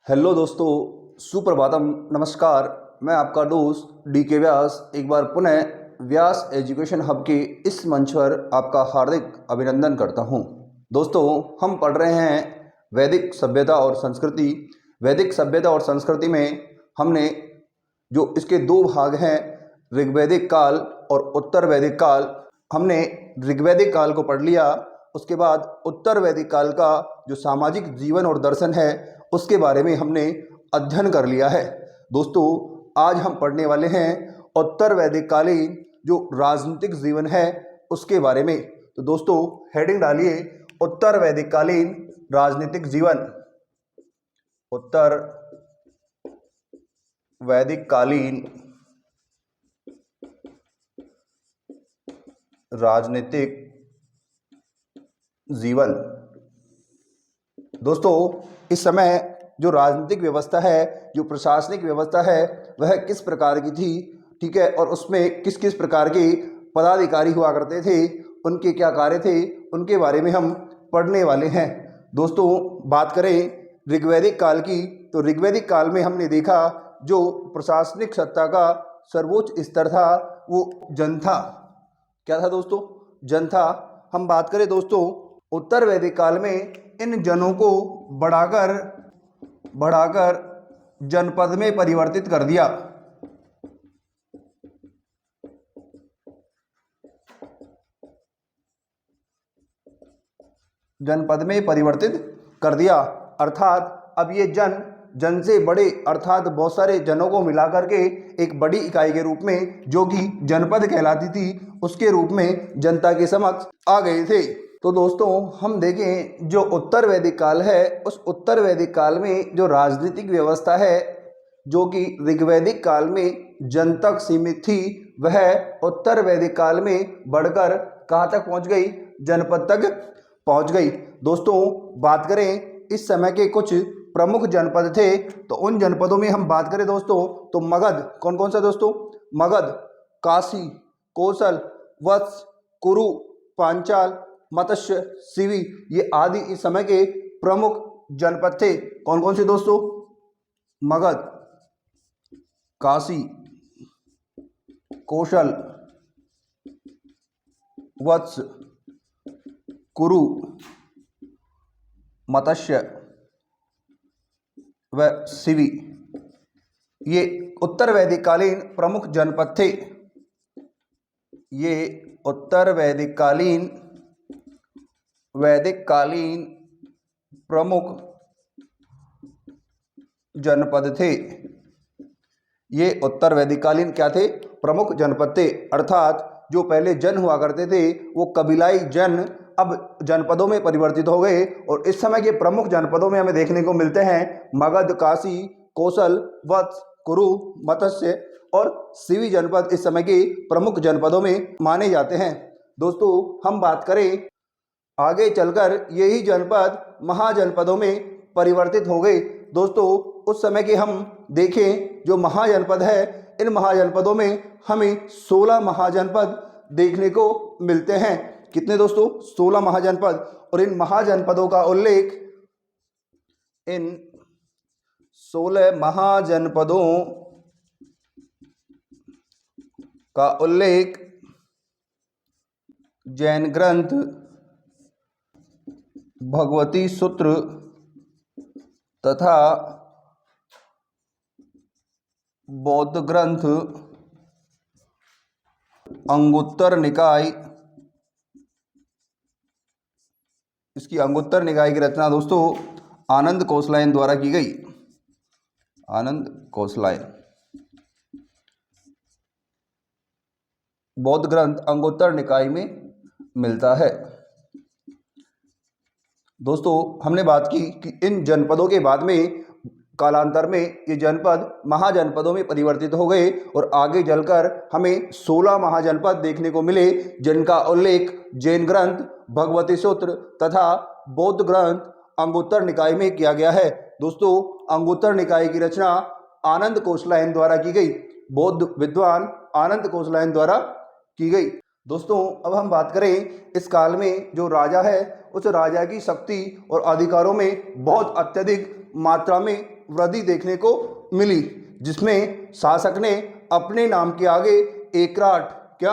Hello दोस्तों, सुप्रभातम, नमस्कार। मैं आपका दोस्त डी के व्यास एक बार पुनः व्यास एजुकेशन हब के इस मंच पर आपका हार्दिक अभिनंदन करता हूं। दोस्तों, हम पढ़ रहे हैं वैदिक सभ्यता और संस्कृति। वैदिक सभ्यता और संस्कृति में हमने जो इसके दो भाग हैं, ऋग्वैदिक काल और उत्तर वैदिक काल, हमने ऋग्वैदिक काल को पढ़ लिया। उसके बाद उत्तर वैदिक काल का जो सामाजिक जीवन और दर्शन है उसके बारे में हमने अध्ययन कर लिया है। दोस्तों, आज हम पढ़ने वाले हैं उत्तर वैदिक कालीन जो राजनीतिक जीवन है उसके बारे में। तो दोस्तों, हेडिंग डालिए, उत्तर वैदिक कालीन राजनीतिक जीवन। उत्तर वैदिक कालीन राजनीतिक जीवन। दोस्तों, इस समय जो राजनीतिक व्यवस्था है, जो प्रशासनिक व्यवस्था है, वह किस प्रकार की थी, ठीक है, और उसमें किस किस प्रकार के पदाधिकारी हुआ करते थे, उनके क्या कार्य थे, उनके बारे में हम पढ़ने वाले हैं। दोस्तों, बात करें ऋग्वैदिक काल की, तो ऋग्वैदिक काल में हमने देखा जो प्रशासनिक सत्ता का सर्वोच्च स्तर था वो जन था। क्या था दोस्तों? जन था। हम बात करें दोस्तों, उत्तर वैदिक काल में इन जनों को बढ़ाकर जनपद में परिवर्तित कर दिया। जनपद में परिवर्तित कर दिया, अर्थात अब ये जन से बड़े, अर्थात बहुत सारे जनों को मिलाकर के एक बड़ी इकाई के रूप में, जो कि जनपद कहलाती थी, उसके रूप में जनता के समक्ष आ गए थे। तो दोस्तों, हम देखें जो उत्तर वैदिक काल है, उस उत्तर वैदिक काल में जो राजनीतिक व्यवस्था है जो कि ऋग्वैदिक काल में जन तक सीमित थी, वह उत्तर वैदिक काल में बढ़कर कहाँ तक पहुँच गई? जनपद तक पहुँच गई। दोस्तों, बात करें इस समय के कुछ प्रमुख जनपद थे, तो उन जनपदों में हम बात करें दोस्तों, तो मगध, कौन कौन सा दोस्तों? मगध, काशी, कौशल, वत्स, कुरु, पांचाल, मत्स्य, शिवी, ये आदि इस समय के प्रमुख जनपद थे। कौन कौन से दोस्तों? मगध, काशी, कौशल, वत्स, कुरु, मत्स्य व शिवी, ये उत्तर वैदिक कालीन प्रमुख जनपद थे। ये उत्तर वैदिक कालीन प्रमुख जनपद थे। ये उत्तर वैदिक कालीन क्या थे? प्रमुख जनपद थे। अर्थात जो पहले जन हुआ करते थे वो कबीलाई जन अब जनपदों में परिवर्तित हो गए, और इस समय के प्रमुख जनपदों में हमें देखने को मिलते हैं मगध, काशी, कौशल, वत्स, कुरु, मत्स्य और शिवी जनपद इस समय के प्रमुख जनपदों में माने जाते हैं। दोस्तों, हम बात करें आगे चलकर, यही जनपद महाजनपदों में परिवर्तित हो गए। दोस्तों, उस समय के हम देखें जो महाजनपद है, इन महाजनपदों में हमें 16 महाजनपद देखने को मिलते हैं। कितने दोस्तों? 16 महाजनपद। और इन महाजनपदों का उल्लेख, इन 16 महाजनपदों का उल्लेख जैन ग्रंथ भगवती सूत्र तथा बौद्ध ग्रंथ अंगुत्तर निकाय, इसकी अंगुत्तर निकाय की रचना दोस्तों आनंद कौशलायन द्वारा की गई। आनंद कौशलायन। बौद्ध ग्रंथ अंगुत्तर निकाय में मिलता है। दोस्तों, हमने बात की कि इन जनपदों के बाद में कालांतर में ये जनपद महाजनपदों में परिवर्तित हो गए, और आगे चलकर हमें 16 महाजनपद देखने को मिले, जिनका उल्लेख जैन ग्रंथ भगवती सूत्र तथा बौद्ध ग्रंथ अंगुत्तर निकाय में किया गया है। दोस्तों, अंगुत्तर निकाय की रचना आनंद कौशलायन द्वारा की गई, बौद्ध विद्वान आनंद कौशलायन द्वारा की गई। दोस्तों, अब हम बात करें इस काल में जो राजा है, उस राजा की शक्ति और अधिकारों में बहुत अत्यधिक मात्रा में वृद्धि देखने को मिली, जिसमें शासक ने अपने नाम के आगे एकराट, क्या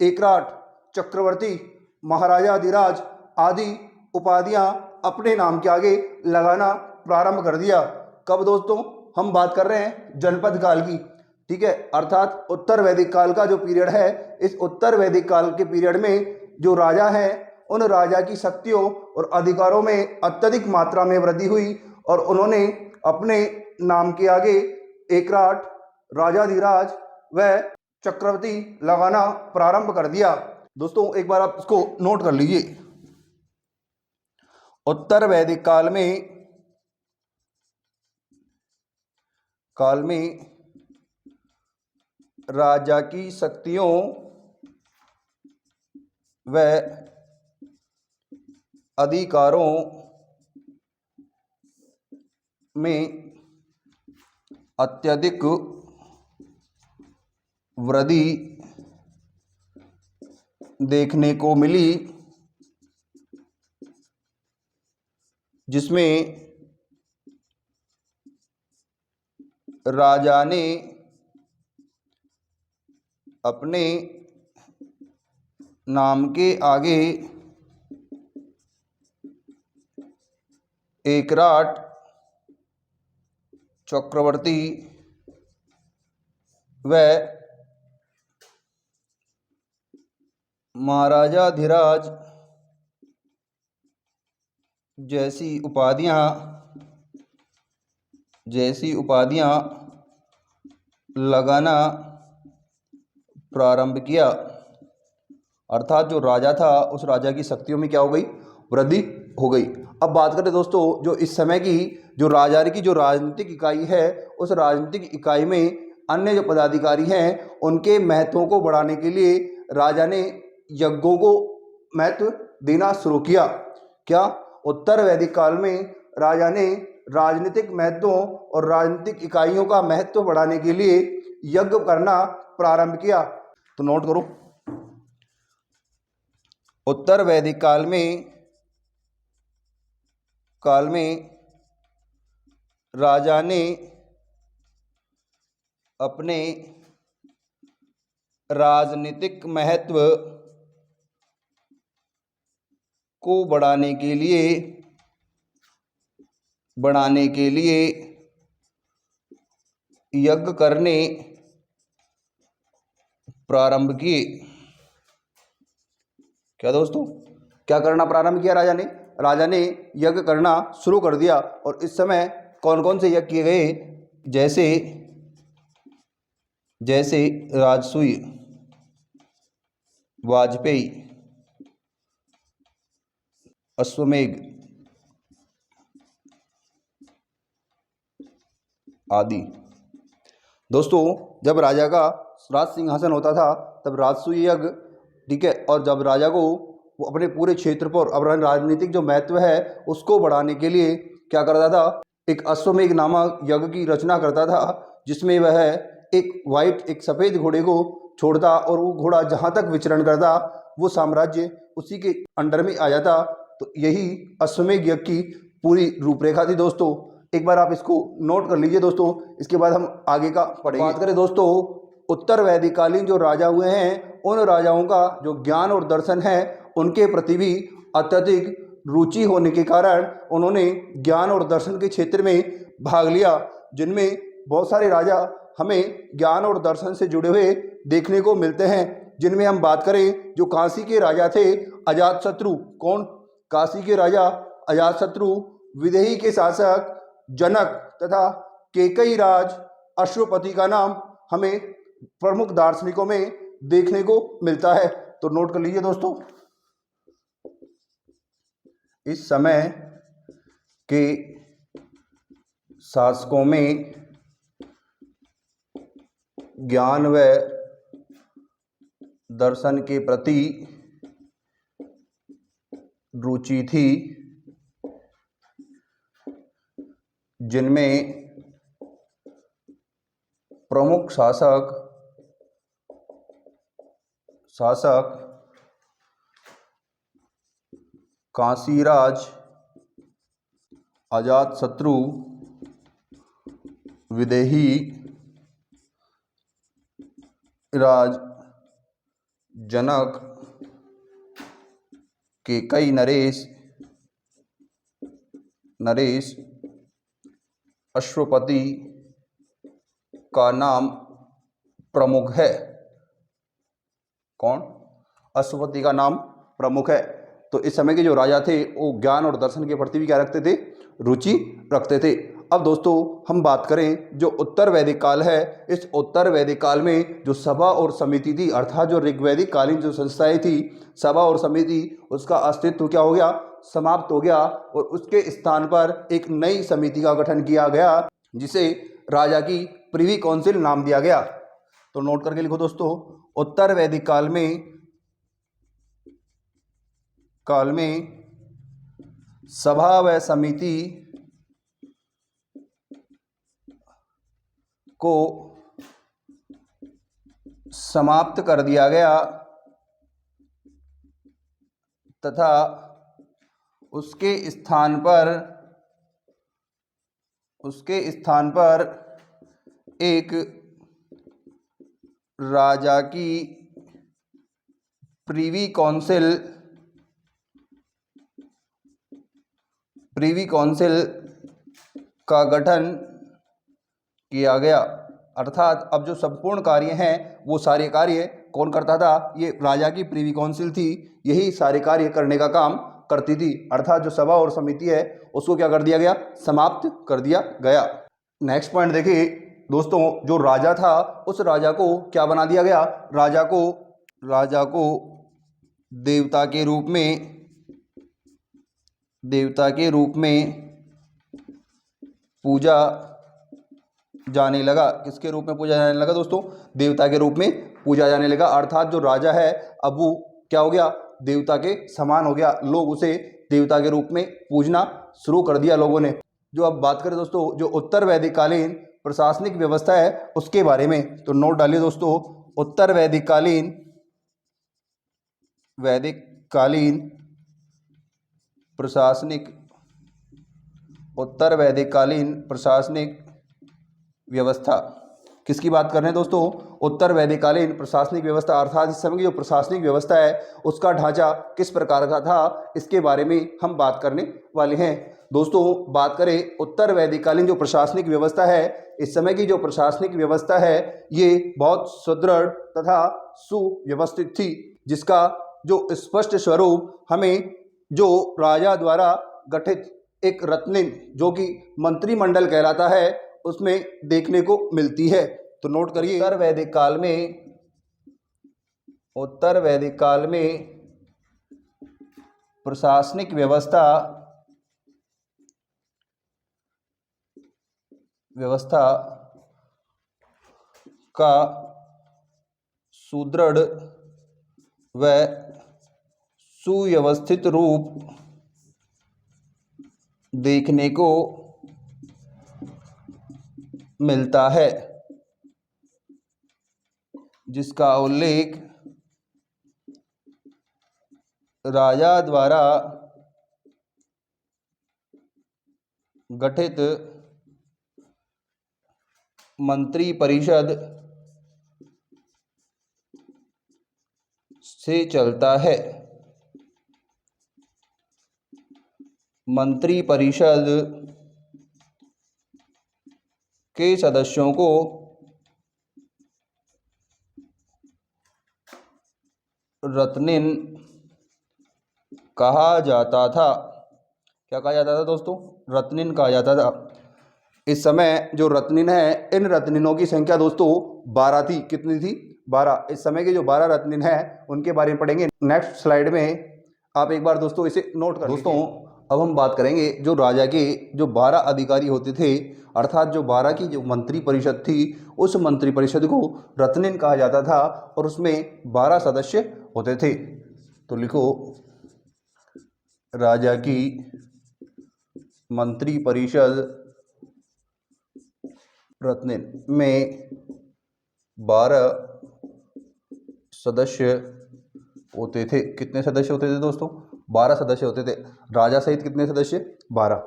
एकराट, चक्रवर्ती, महाराजाधिराज आदि उपाधियां अपने नाम के आगे लगाना प्रारंभ कर दिया। कब दोस्तों? हम बात कर रहे हैं जनपद काल की, ठीक है, अर्थात उत्तर वैदिक काल का जो पीरियड है, इस उत्तर वैदिक काल के पीरियड में जो राजा हैं उन राजा की शक्तियों और अधिकारों में अत्यधिक मात्रा में वृद्धि हुई और उन्होंने अपने नाम के आगे एकराट, राजाधिराज व चक्रवर्ती लगाना प्रारंभ कर दिया। दोस्तों एक बार आप इसको नोट कर लीजिए। उत्तर वैदिक काल में राजा की शक्तियों व अधिकारों में अत्यधिक वृद्धि देखने को मिली, जिसमें राजा ने अपने नाम के आगे एकराट, चक्रवर्ती व महाराजाधिराज जैसी उपाधियां लगाना प्रारंभ किया। अर्थात जो राजा था उस राजा की शक्तियों में क्या हो गई? वृद्धि हो गई। अब बात करें दोस्तों जो इस समय की जो राजा की जो राजनीतिक इकाई है, उस राजनीतिक इकाई में अन्य जो पदाधिकारी हैं उनके महत्वों को बढ़ाने के लिए राजा ने यज्ञों को महत्व देना शुरू किया। क्या? उत्तर वैदिक काल में राजा ने राजनीतिक महत्वों और राजनीतिक इकाइयों का महत्व बढ़ाने के लिए यज्ञ करना प्रारंभ किया। तो नोट करो, उत्तर वैदिक काल में राजा ने अपने राजनीतिक महत्व को बढ़ाने के लिए यज्ञ करने प्रारंभ किए। क्या दोस्तों? क्या करना प्रारंभ किया राजा ने? राजा ने यज्ञ करना शुरू कर दिया। और इस समय कौन कौन से यज्ञ किए गए? जैसे राजसूय, वाजपेयी, अश्वमेध आदि। दोस्तों जब राजा का राज सिंहासन होता था तब राजसूय यज्ञ, ठीक है, और जब राजा को वो अपने पूरे क्षेत्र पर अपना राजनीतिक जो महत्व है उसको बढ़ाने के लिए क्या करता था? एक अश्वमेध नामक यज्ञ की रचना करता था, जिसमें वह एक सफ़ेद घोड़े को छोड़ता और वो घोड़ा जहाँ तक विचरण करता वो साम्राज्य उसी के अंडर में आ जाता। तो यही अश्वमेध यज्ञ की पूरी रूपरेखा थी। दोस्तों एक बार आप इसको नोट कर लीजिए दोस्तों, इसके बाद हम आगे का पढ़ेंगे। बात करें दोस्तों उत्तर वैदिक कालीन जो राजा हुए हैं उन राजाओं का जो ज्ञान और दर्शन है उनके प्रति भी अत्यधिक रुचि होने के कारण उन्होंने ज्ञान और दर्शन के क्षेत्र में भाग लिया, जिनमें बहुत सारे राजा हमें ज्ञान और दर्शन से जुड़े हुए देखने को मिलते हैं। जिनमें हम बात करें जो काशी के राजा थे अजातशत्रु। कौन? काशी के राजा अजातशत्रु, विदेही के शासक जनक तथा केकई राज अश्वपति का नाम हमें प्रमुख दार्शनिकों में देखने को मिलता है। तो नोट कर लीजिए दोस्तों, इस समय के शासकों में ज्ञान व दर्शन के प्रति रुचि थी, जिनमें प्रमुख शासक काशीराज अजातशत्रु विदेही राज जनक के कई नरेश अश्वपति का नाम प्रमुख है। कौन? अश्वपति का नाम प्रमुख है। तो इस समय के जो राजा थे वो ज्ञान और दर्शन के प्रति भी क्या रखते थे? रुचि रखते थे। अब दोस्तों हम बात करें जो उत्तर वैदिक काल है, इस उत्तर वैदिक काल में जो सभा और समिति थी, अर्थात जो ऋग्वैदिक कालीन जो संस्थाएं थी, सभा और समिति, उसका अस्तित्व क्या हो गया? समाप्त हो गया। और उसके स्थान पर एक नई समिति का गठन किया गया जिसे राजा की प्रिवी काउंसिल नाम दिया गया। तो नोट करके लिखो दोस्तों, उत्तर वैदिक काल में सभा व समिति को समाप्त कर दिया गया तथा उसके स्थान पर एक राजा की प्रिवी काउंसिल का गठन किया गया। अर्थात अब जो संपूर्ण कार्य हैं वो सारे कार्य कौन करता था? ये राजा की प्रिवी काउंसिल थी, यही सारे कार्य करने का काम करती थी। अर्थात जो सभा और समिति है उसको क्या कर दिया गया? समाप्त कर दिया गया। नेक्स्ट पॉइंट देखिए दोस्तों, जो राजा था उस राजा को क्या बना दिया गया? राजा को देवता के रूप में पूजा जाने लगा। किसके रूप में पूजा जाने लगा दोस्तों? देवता के रूप में पूजा जाने लगा। अर्थात जो राजा है अब वो क्या हो गया? देवता के समान हो गया। लोग उसे देवता के रूप में पूजना शुरू कर दिया लोगों ने। जो अब बात करें दोस्तों जो उत्तर वैदिक कालीन प्रशासनिक व्यवस्था है उसके बारे में, तो नोट डालिए दोस्तों, उत्तर वैदिक कालीन प्रशासनिक व्यवस्था। किसकी बात कर रहे हैं दोस्तों? उत्तर वैदिक कालीन प्रशासनिक व्यवस्था। अर्थात इस समय की जो प्रशासनिक व्यवस्था है उसका ढांचा किस प्रकार का था, इसके बारे में हम बात करने वाले हैं। दोस्तों बात करें उत्तर वैदिक कालीन जो प्रशासनिक व्यवस्था है, इस समय की जो प्रशासनिक व्यवस्था है ये बहुत सुदृढ़ तथा सुव्यवस्थित थी, जिसका जो स्पष्ट स्वरूप हमें जो राजा द्वारा गठित एक रत्निन जो कि मंत्रिमंडल कहलाता है उसमें देखने को मिलती है। तो नोट करिए, उत्तर वैदिक काल में प्रशासनिक व्यवस्था का सुदृढ़ व सुव्यवस्थित रूप देखने को मिलता है, जिसका उल्लेख राजा द्वारा गठित मंत्रिपरिषद से चलता है। मंत्रिपरिषद के सदस्यों को रत्निन कहा जाता था। क्या कहा जाता था दोस्तों? रत्निन कहा जाता था। इस समय जो रत्निन है, इन रत्निनों की संख्या दोस्तों 12 थी। कितनी थी? 12। इस समय के जो 12 रत्निन हैं उनके बारे में पढ़ेंगे नेक्स्ट स्लाइड में। आप एक बार दोस्तों इसे नोट कर दोस्तों। अब हम बात करेंगे जो राजा के जो 12 अधिकारी होते थे, अर्थात जो 12 की जो मंत्री परिषद थी उस मंत्री परिषद को रत्निन कहा जाता था और उसमें 12 सदस्य होते थे। तो लिखो, राजा की मंत्री परिषद रत्निन में 12 सदस्य होते थे। कितने सदस्य होते थे दोस्तों? 12 सदस्य होते थे। राजा सहित कितने सदस्य? 12।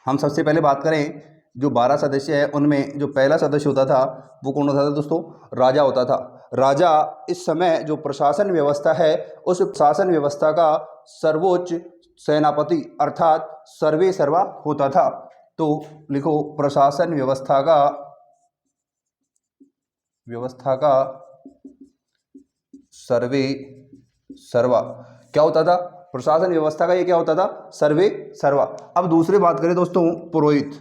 हम सबसे पहले बात करें जो 12 सदस्य है उनमें जो पहला सदस्य होता था वो कौन होता था दोस्तों? राजा होता था। राजा इस समय जो प्रशासन व्यवस्था है उस शासन व्यवस्था का सर्वोच्च सेनापति अर्थात सर्वे सर्वा होता था। तो लिखो प्रशासन व्यवस्था का सर्वे सर्वा क्या होता था? प्रशासन व्यवस्था का ये क्या होता था? सर्वे सर्वा। अब दूसरी बात करें दोस्तों, पुरोहित।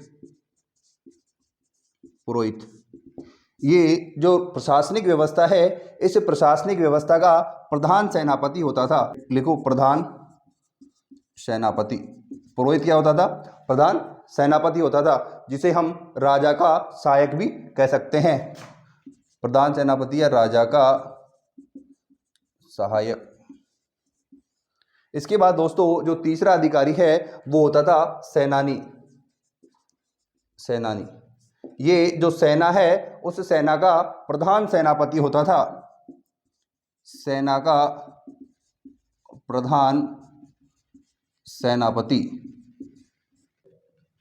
ये जो प्रशासनिक व्यवस्था है इस प्रशासनिक व्यवस्था का प्रधान सेनापति होता था। लिखो प्रधान सेनापति। पुरोहित क्या होता था? प्रधान सेनापति होता था, जिसे हम राजा का सहायक भी कह सकते हैं। प्रधान सेनापति या राजा का सहायक। इसके बाद दोस्तों जो तीसरा अधिकारी है वो होता था सेनानी। ये जो सेना है उस सेना का प्रधान सेनापति होता था। सेना का प्रधान सेनापति।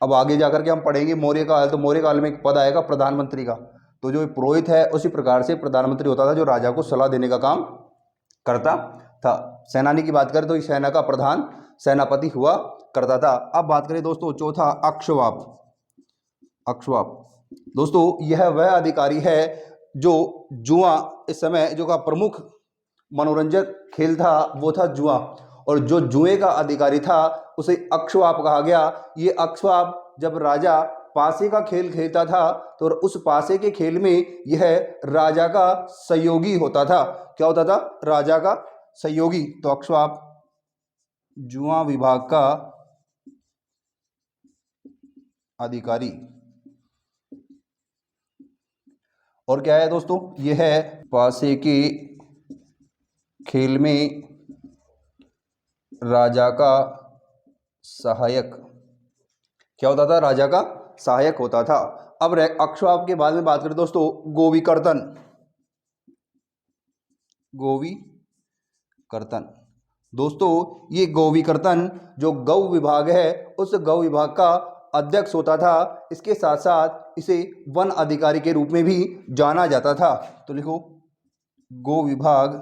अब आगे जाकर के हम पढ़ेंगे मौर्य काल, तो मौर्य काल में एक पद आएगा प्रधानमंत्री का। तो जो पुरोहित है उसी प्रकार से प्रधानमंत्री होता था जो राजा को सलाह देने का काम करता था। सेनानी की बात करें तो इस सेना का प्रधान सेनापति हुआ करता था। अब बात करें दोस्तों चौथा, अक्षवाप। दोस्तों यह वह अधिकारी है जो जुआ, इस समय जो का प्रमुख मनोरंजक खेल था वो था जुआ, और जो जुए का अधिकारी था उसे अक्षवाप कहा गया। ये अक्षवाप जब राजा पासे का खेल खेलता था तो उस पासे के खेल में यह राजा का सहयोगी होता था। क्या होता था? राजा का सहयोगी। तो अक्षवाप जुआ विभाग का अधिकारी। और क्या है दोस्तों? यह है पासे के खेल में राजा का सहायक। क्या होता था? राजा का सहायक होता था। अब अक्षवाप के बाद में बात करें दोस्तों गोवीकर्तन। दोस्तों ये गोवीकर्तन जो गौ विभाग है उस गौ विभाग का अध्यक्ष होता था। इसके साथ साथ इसे वन अधिकारी के रूप में भी जाना जाता था। तो लिखो गौ विभाग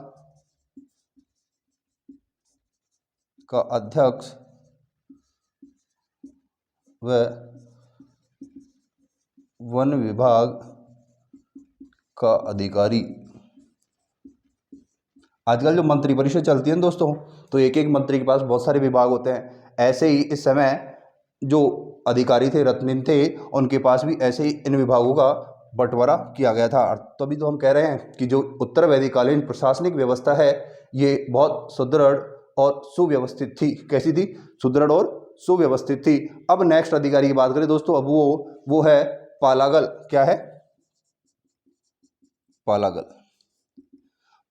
का अध्यक्ष व वन विभाग का अधिकारी। आजकल जो मंत्री परिषद चलती है ना दोस्तों, तो एक एक मंत्री के पास बहुत सारे विभाग होते हैं। ऐसे ही इस समय जो अधिकारी थे, रत्निन थे, उनके पास भी ऐसे ही इन विभागों का बंटवारा किया गया था। तभी तो हम कह रहे हैं कि जो उत्तर वैदिककालीन प्रशासनिक व्यवस्था है ये बहुत सुदृढ़ और सुव्यवस्थित थी। कैसी थी? सुदृढ़ और सुव्यवस्थित थी। अब नेक्स्ट अधिकारी की बात करें दोस्तों, अब वो है पालागल। क्या है?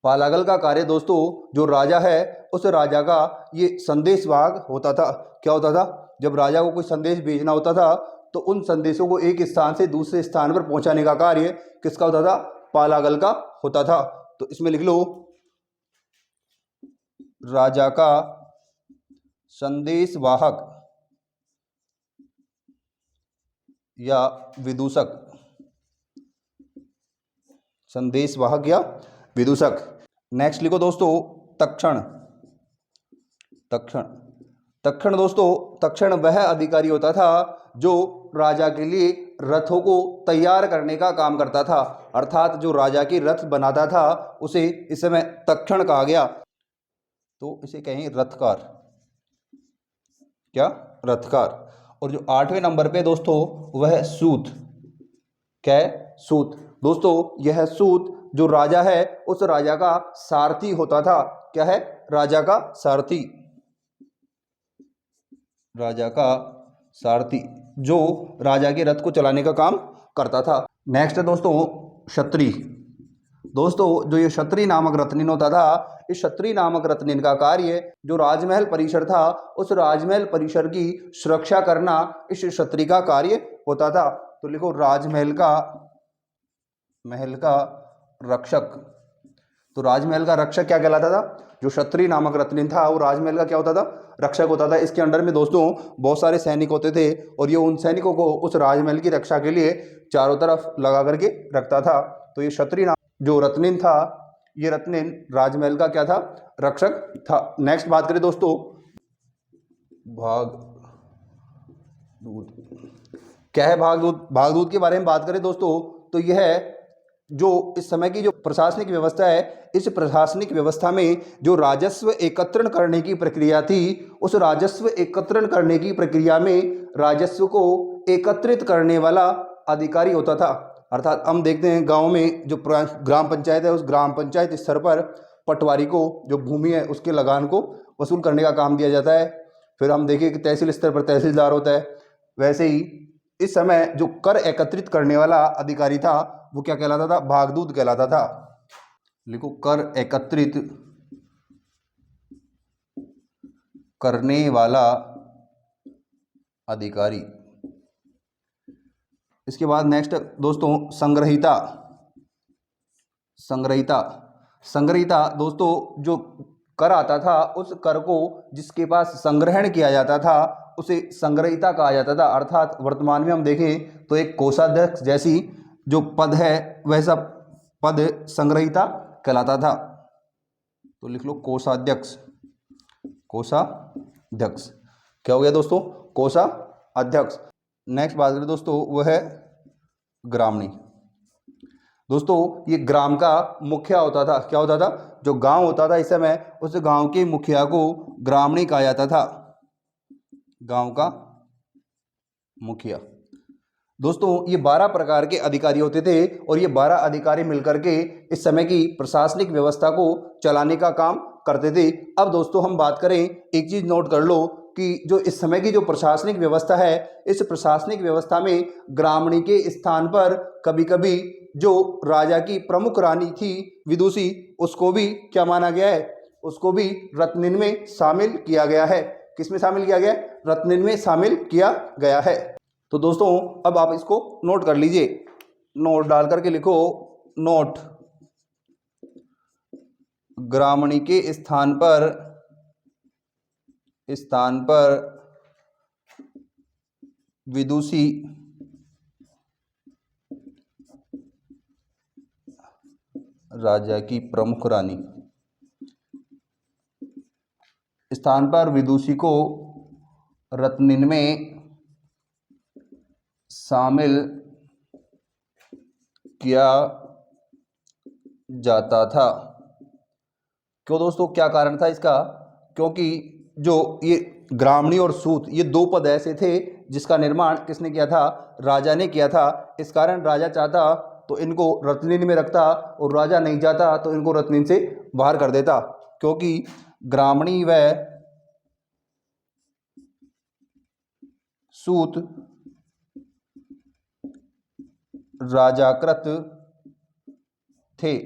पालागल का कार्य दोस्तों जो राजा है उस राजा का ये संदेशवाहक होता था। क्या होता था? जब राजा को कोई संदेश भेजना होता था तो उन संदेशों को एक स्थान से दूसरे स्थान पर पहुंचाने का कार्य किसका होता था? पालागल का होता था। तो इसमें लिख लो राजा का संदेशवाहक या विदूषक। संदेशवाहक या विदूषक। नेक्स्ट लिखो दोस्तों तक्षण। दोस्तों तक्षण वह अधिकारी होता था जो राजा के लिए रथों को तैयार करने का काम करता था। अर्थात जो राजा के रथ बनाता था उसे इस समय तक्षण कहा गया। तो इसे कहें रथकार। क्या? रथकार। और जो 8वें नंबर पे दोस्तों वह सूत। क्या है? सूत। दोस्तों यह सूत जो राजा है उस राजा का सारथी होता था। क्या है? राजा का सारथी। जो राजा के रथ को चलाने का काम करता था। नेक्स्ट है दोस्तों क्षत्रिय। दोस्तों जो ये क्षत्रिय नामक रत्निन होता था, इस क्षत्रिय नामक रत्निन का कार्य जो राजमहल परिसर था उस राजमहल परिसर की सुरक्षा करना इस क्षत्रिय का कार्य होता था। तो लिखो राजमहल का रक्षक। तो राजमहल का रक्षक क्या कहलाता था? जो क्षत्रिय नामक रत्निन था वो राजमहल का क्या होता था? रक्षक होता था। इसके अंडर में दोस्तों बहुत सारे सैनिक होते थे और ये उन सैनिकों को उस राजमहल की रक्षा के लिए चारों तरफ लगा करके रखता था। तो ये क्षत्रिय नाम जो रत्निन था, ये रत्निन राजमहल का क्या था? रक्षक था। नेक्स्ट बात करें दोस्तों भागदूत। क्या है भागदूत? भागदूत के बारे में बात करें दोस्तों तो यह जो इस समय की जो प्रशासनिक व्यवस्था है, इस प्रशासनिक व्यवस्था में जो राजस्व एकत्रण करने की प्रक्रिया थी, उस राजस्व एकत्रण करने की प्रक्रिया में राजस्व को एकत्रित करने वाला अधिकारी होता था। अर्थात हम देखते हैं गांव में जो ग्राम पंचायत है, उस ग्राम पंचायत स्तर पर पटवारी को जो भूमि है उसके लगान को वसूल करने का काम दिया जाता है। फिर हम देखें कि तहसील स्तर पर तहसीलदार होता है। वैसे ही इस समय जो कर एकत्रित करने वाला अधिकारी था वो क्या कहलाता था? भागदूत कहलाता था। लिखो कर एकत्रित करने वाला अधिकारी। इसके बाद नेक्स्ट दोस्तों संग्रहिता। संग्रहिता संग्रहिता दोस्तों जो कर आता था, उस कर को जिसके पास संग्रहण किया जाता था उसे संग्रहिता कहा जाता था। अर्थात वर्तमान में हम देखें तो एक कोषाध्यक्ष जैसी जो पद है वैसा पद संग्रहिता कहलाता था। तो लिख लो कोषाध्यक्ष। कोषाध्यक्ष क्या हो गया दोस्तों? कोषाध्यक्ष। नेक्स्ट बात करें दोस्तों वह है ग्रामणी। दोस्तों ये ग्राम का मुखिया होता था। क्या होता था? जो गांव होता था इस समय, उस गांव के मुखिया को ग्रामणी कहा जाता था। गांव का मुखिया। दोस्तों ये 12 प्रकार के अधिकारी होते थे और ये 12 अधिकारी मिलकर के इस समय की प्रशासनिक व्यवस्था को चलाने का काम करते थे। अब दोस्तों हम बात करें, एक चीज नोट कर लो कि जो इस समय की जो प्रशासनिक व्यवस्था है, इस प्रशासनिक व्यवस्था में ग्रामणी के स्थान पर कभी कभी जो राजा की प्रमुख रानी थी विदुषी, उसको भी क्या माना गया है? उसको भी रत्निन में शामिल किया गया है। किसमें शामिल किया गया है? रत्निन में शामिल किया गया है। तो दोस्तों अब आप इसको नोट कर लीजिए। नोट डाल करके लिखो नोट। ग्रामणी के स्थान पर विदुषी राजा की प्रमुख रानी। स्थान पर विदुषी को रत्निन में शामिल किया जाता था। क्यों दोस्तों? क्या कारण था इसका? क्योंकि जो ये ग्रामणी और सूत, ये 2 पद ऐसे थे जिसका निर्माण किसने किया था? राजा ने किया था। इस कारण राजा चाहता तो इनको रत्निन में रखता और राजा नहीं चाहता तो इनको रत्निन से बाहर कर देता। क्योंकि ग्रामणी व सूत राजाकृत थे।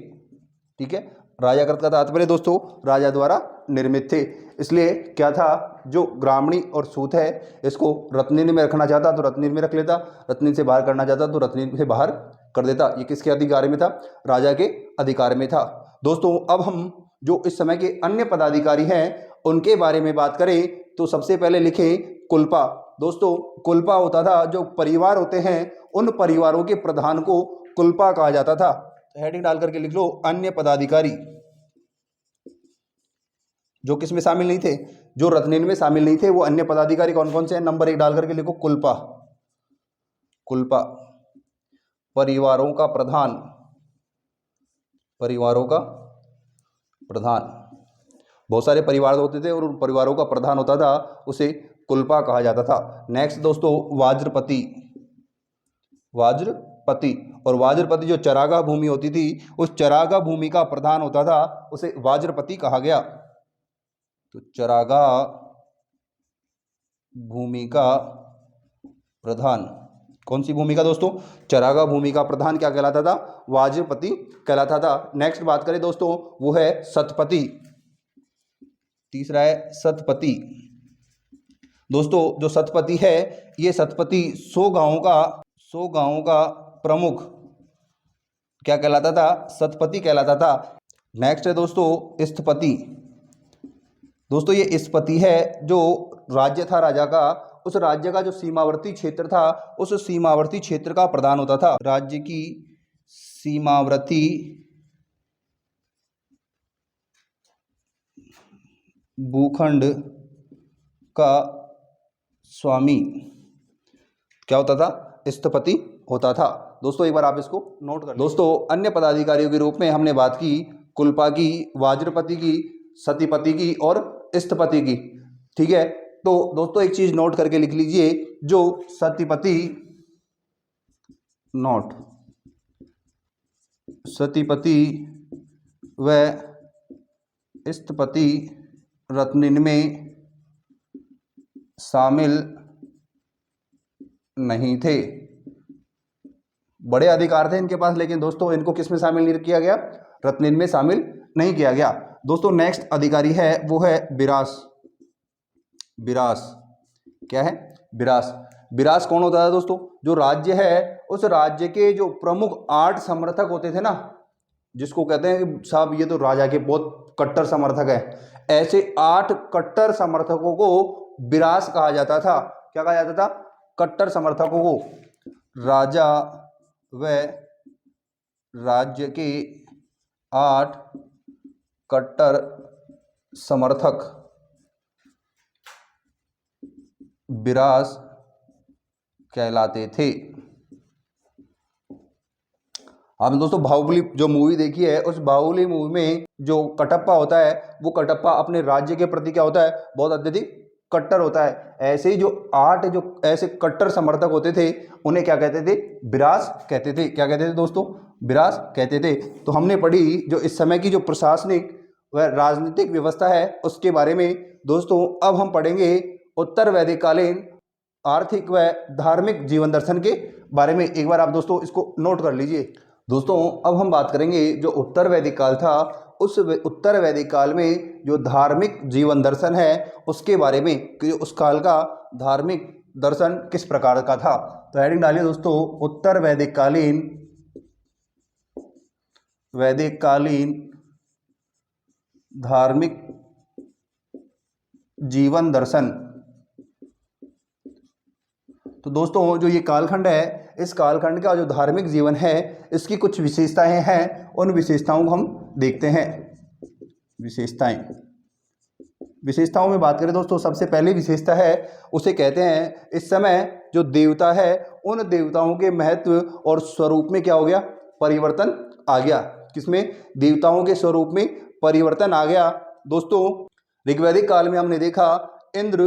ठीक है, राजाकृत का तात्पर्य दोस्तों राजा द्वारा निर्मित थे। इसलिए क्या था, जो ग्रामणी और सूत है इसको रत्निन में रखना चाहता तो रत्निन में रख लेता, रत्निन से बाहर करना चाहता तो रत्निन से बाहर कर देता। ये किसके अधिकार में था? राजा के अधिकार में था। दोस्तों अब हम जो इस समय के अन्य पदाधिकारी हैं उनके बारे में बात करें तो सबसे पहले लिखें कुलपा। दोस्तों कुलपा होता था, जो परिवार होते हैं उन परिवारों के प्रधान को कुलपा कहा जाता था। हेडिंग डाल करके लिख लो अन्य पदाधिकारी, जो किसमें शामिल नहीं थे, जो रत्निन में शामिल नहीं थे, वो अन्य पदाधिकारी कौन कौन से हैं? नंबर 1 डाल करके लिखो कुलपा। कुलपा परिवारों का प्रधान, परिवारों का प्रधान। बहुत सारे परिवार होते थे और उन परिवारों का प्रधान होता था, उसे कुलपा कहा जाता था। नेक्स्ट दोस्तों वाज्रपति। वाज्रपति और वाज्रपति जो चरागाह भूमि होती थी उस चरागाह भूमि का प्रधान होता था, उसे वाज्रपति कहा गया। तो चरागाह भूमि का प्रधान, कौन सी भूमि का दोस्तों? चरागाह भूमि का प्रधान क्या कहलाता था? वाज्रपति कहलाता था। नेक्स्ट बात करें दोस्तों वो है सतपति। तीसरा है सतपति। दोस्तों जो सतपति है, ये सतपति 100 गांवों का प्रमुख क्या कहलाता था? सतपति कहलाता था। नेक्स्ट है दोस्तों स्थपति। दोस्तों ये स्थपति है जो राज्य था राजा का, उस राज्य का जो सीमावर्ती क्षेत्र था उस सीमावर्ती क्षेत्र का प्रधान होता था। राज्य की सीमावर्ती भूखंड का स्वामी क्या होता था? स्थपति होता था। दोस्तों एक बार आप इसको नोट कर। दोस्तों अन्य पदाधिकारियों के रूप में हमने बात की कुलपा की, वाज्रपति की, सतिपति की और स्थपति की। ठीक है, तो दोस्तों एक चीज नोट करके लिख लीजिए, जो सतिपति नोट सतिपति व स्थपति रत्निन में शामिल नहीं थे। बड़े अधिकार थे इनके पास, लेकिन दोस्तों इनको किस में शामिल नहीं किया गया? रत्निन में शामिल नहीं किया गया। दोस्तों नेक्स्ट अधिकारी है वो है बिरास। बिरास क्या है? बिरास। बिरास कौन होता है दोस्तों? जो राज्य है उस राज्य के जो प्रमुख 8 समर्थक होते थे ना, जिसको कहते हैं कि साहब ये तो राजा के बहुत कट्टर समर्थक है, ऐसे 8 कट्टर समर्थकों को बिरास कहा जाता था। क्या कहा जाता था? कट्टर समर्थकों को। राजा व राज्य के 8 कट्टर समर्थक बिरास कहलाते थे। आपने दोस्तों बाहुबली जो मूवी देखी है, उस बाहुबली मूवी में जो कटप्पा होता है, वो कटप्पा अपने राज्य के प्रति क्या होता है? बहुत अत्यधिक कट्टर होता है। ऐसे ही जो 8 जो ऐसे कट्टर समर्थक होते थे उन्हें क्या कहते थे? बिरास कहते थे। क्या कहते थे दोस्तों? बिरास कहते थे। तो हमने पढ़ी जो इस समय की जो प्रशासनिक व राजनीतिक व्यवस्था है उसके बारे में। दोस्तों अब हम पढ़ेंगे उत्तर वैदिक कालीन आर्थिक व धार्मिक जीवन दर्शन के बारे में। एक बार आप दोस्तों इसको नोट कर लीजिए। दोस्तों अब हम बात करेंगे जो उत्तर वैदिक काल था, उस उत्तर वैदिक काल में जो धार्मिक जीवन दर्शन है उसके बारे में, कि उस काल का धार्मिक दर्शन किस प्रकार का था। तो हेडिंग डालिए दोस्तों, उत्तर वैदिक कालीन धार्मिक जीवन दर्शन। तो दोस्तों जो ये कालखंड है, इस कालखंड का जो धार्मिक जीवन है इसकी कुछ विशेषताएं हैं, उन विशेषताओं को हम देखते हैं। विशेषताओं में बात करें दोस्तों, सबसे पहली विशेषता है उसे कहते हैं इस समय जो देवता है उन देवताओं के महत्व और स्वरूप में क्या हो गया? परिवर्तन आ गया। किसमें? देवताओं के स्वरूप में परिवर्तन आ गया। दोस्तों ऋग्वैदिक काल में हमने देखा इंद्र,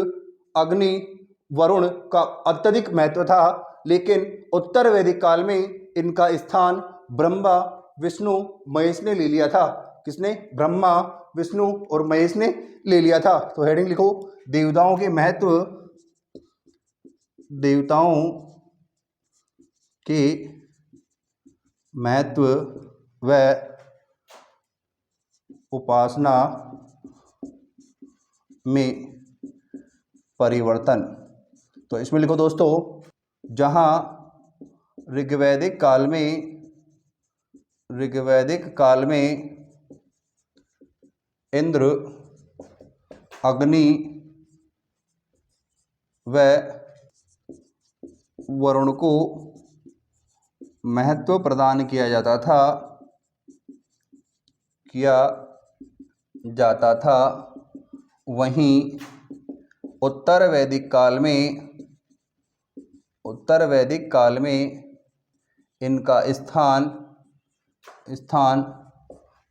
अग्नि, वरुण का अत्यधिक महत्व था, लेकिन उत्तर वैदिक काल में इनका स्थान ब्रह्मा, विष्णु, महेश ने ले लिया था। किसने? ब्रह्मा, विष्णु और महेश ने ले लिया था। तो हेडिंग लिखो, देवताओं के महत्व, देवताओं के महत्व व उपासना में परिवर्तन। तो इसमें लिखो दोस्तों, जहाँ ऋग्वैदिक काल में इंद्र, अग्नि व वरुण को महत्व प्रदान किया जाता था, वहीं उत्तर वैदिक काल में इनका स्थान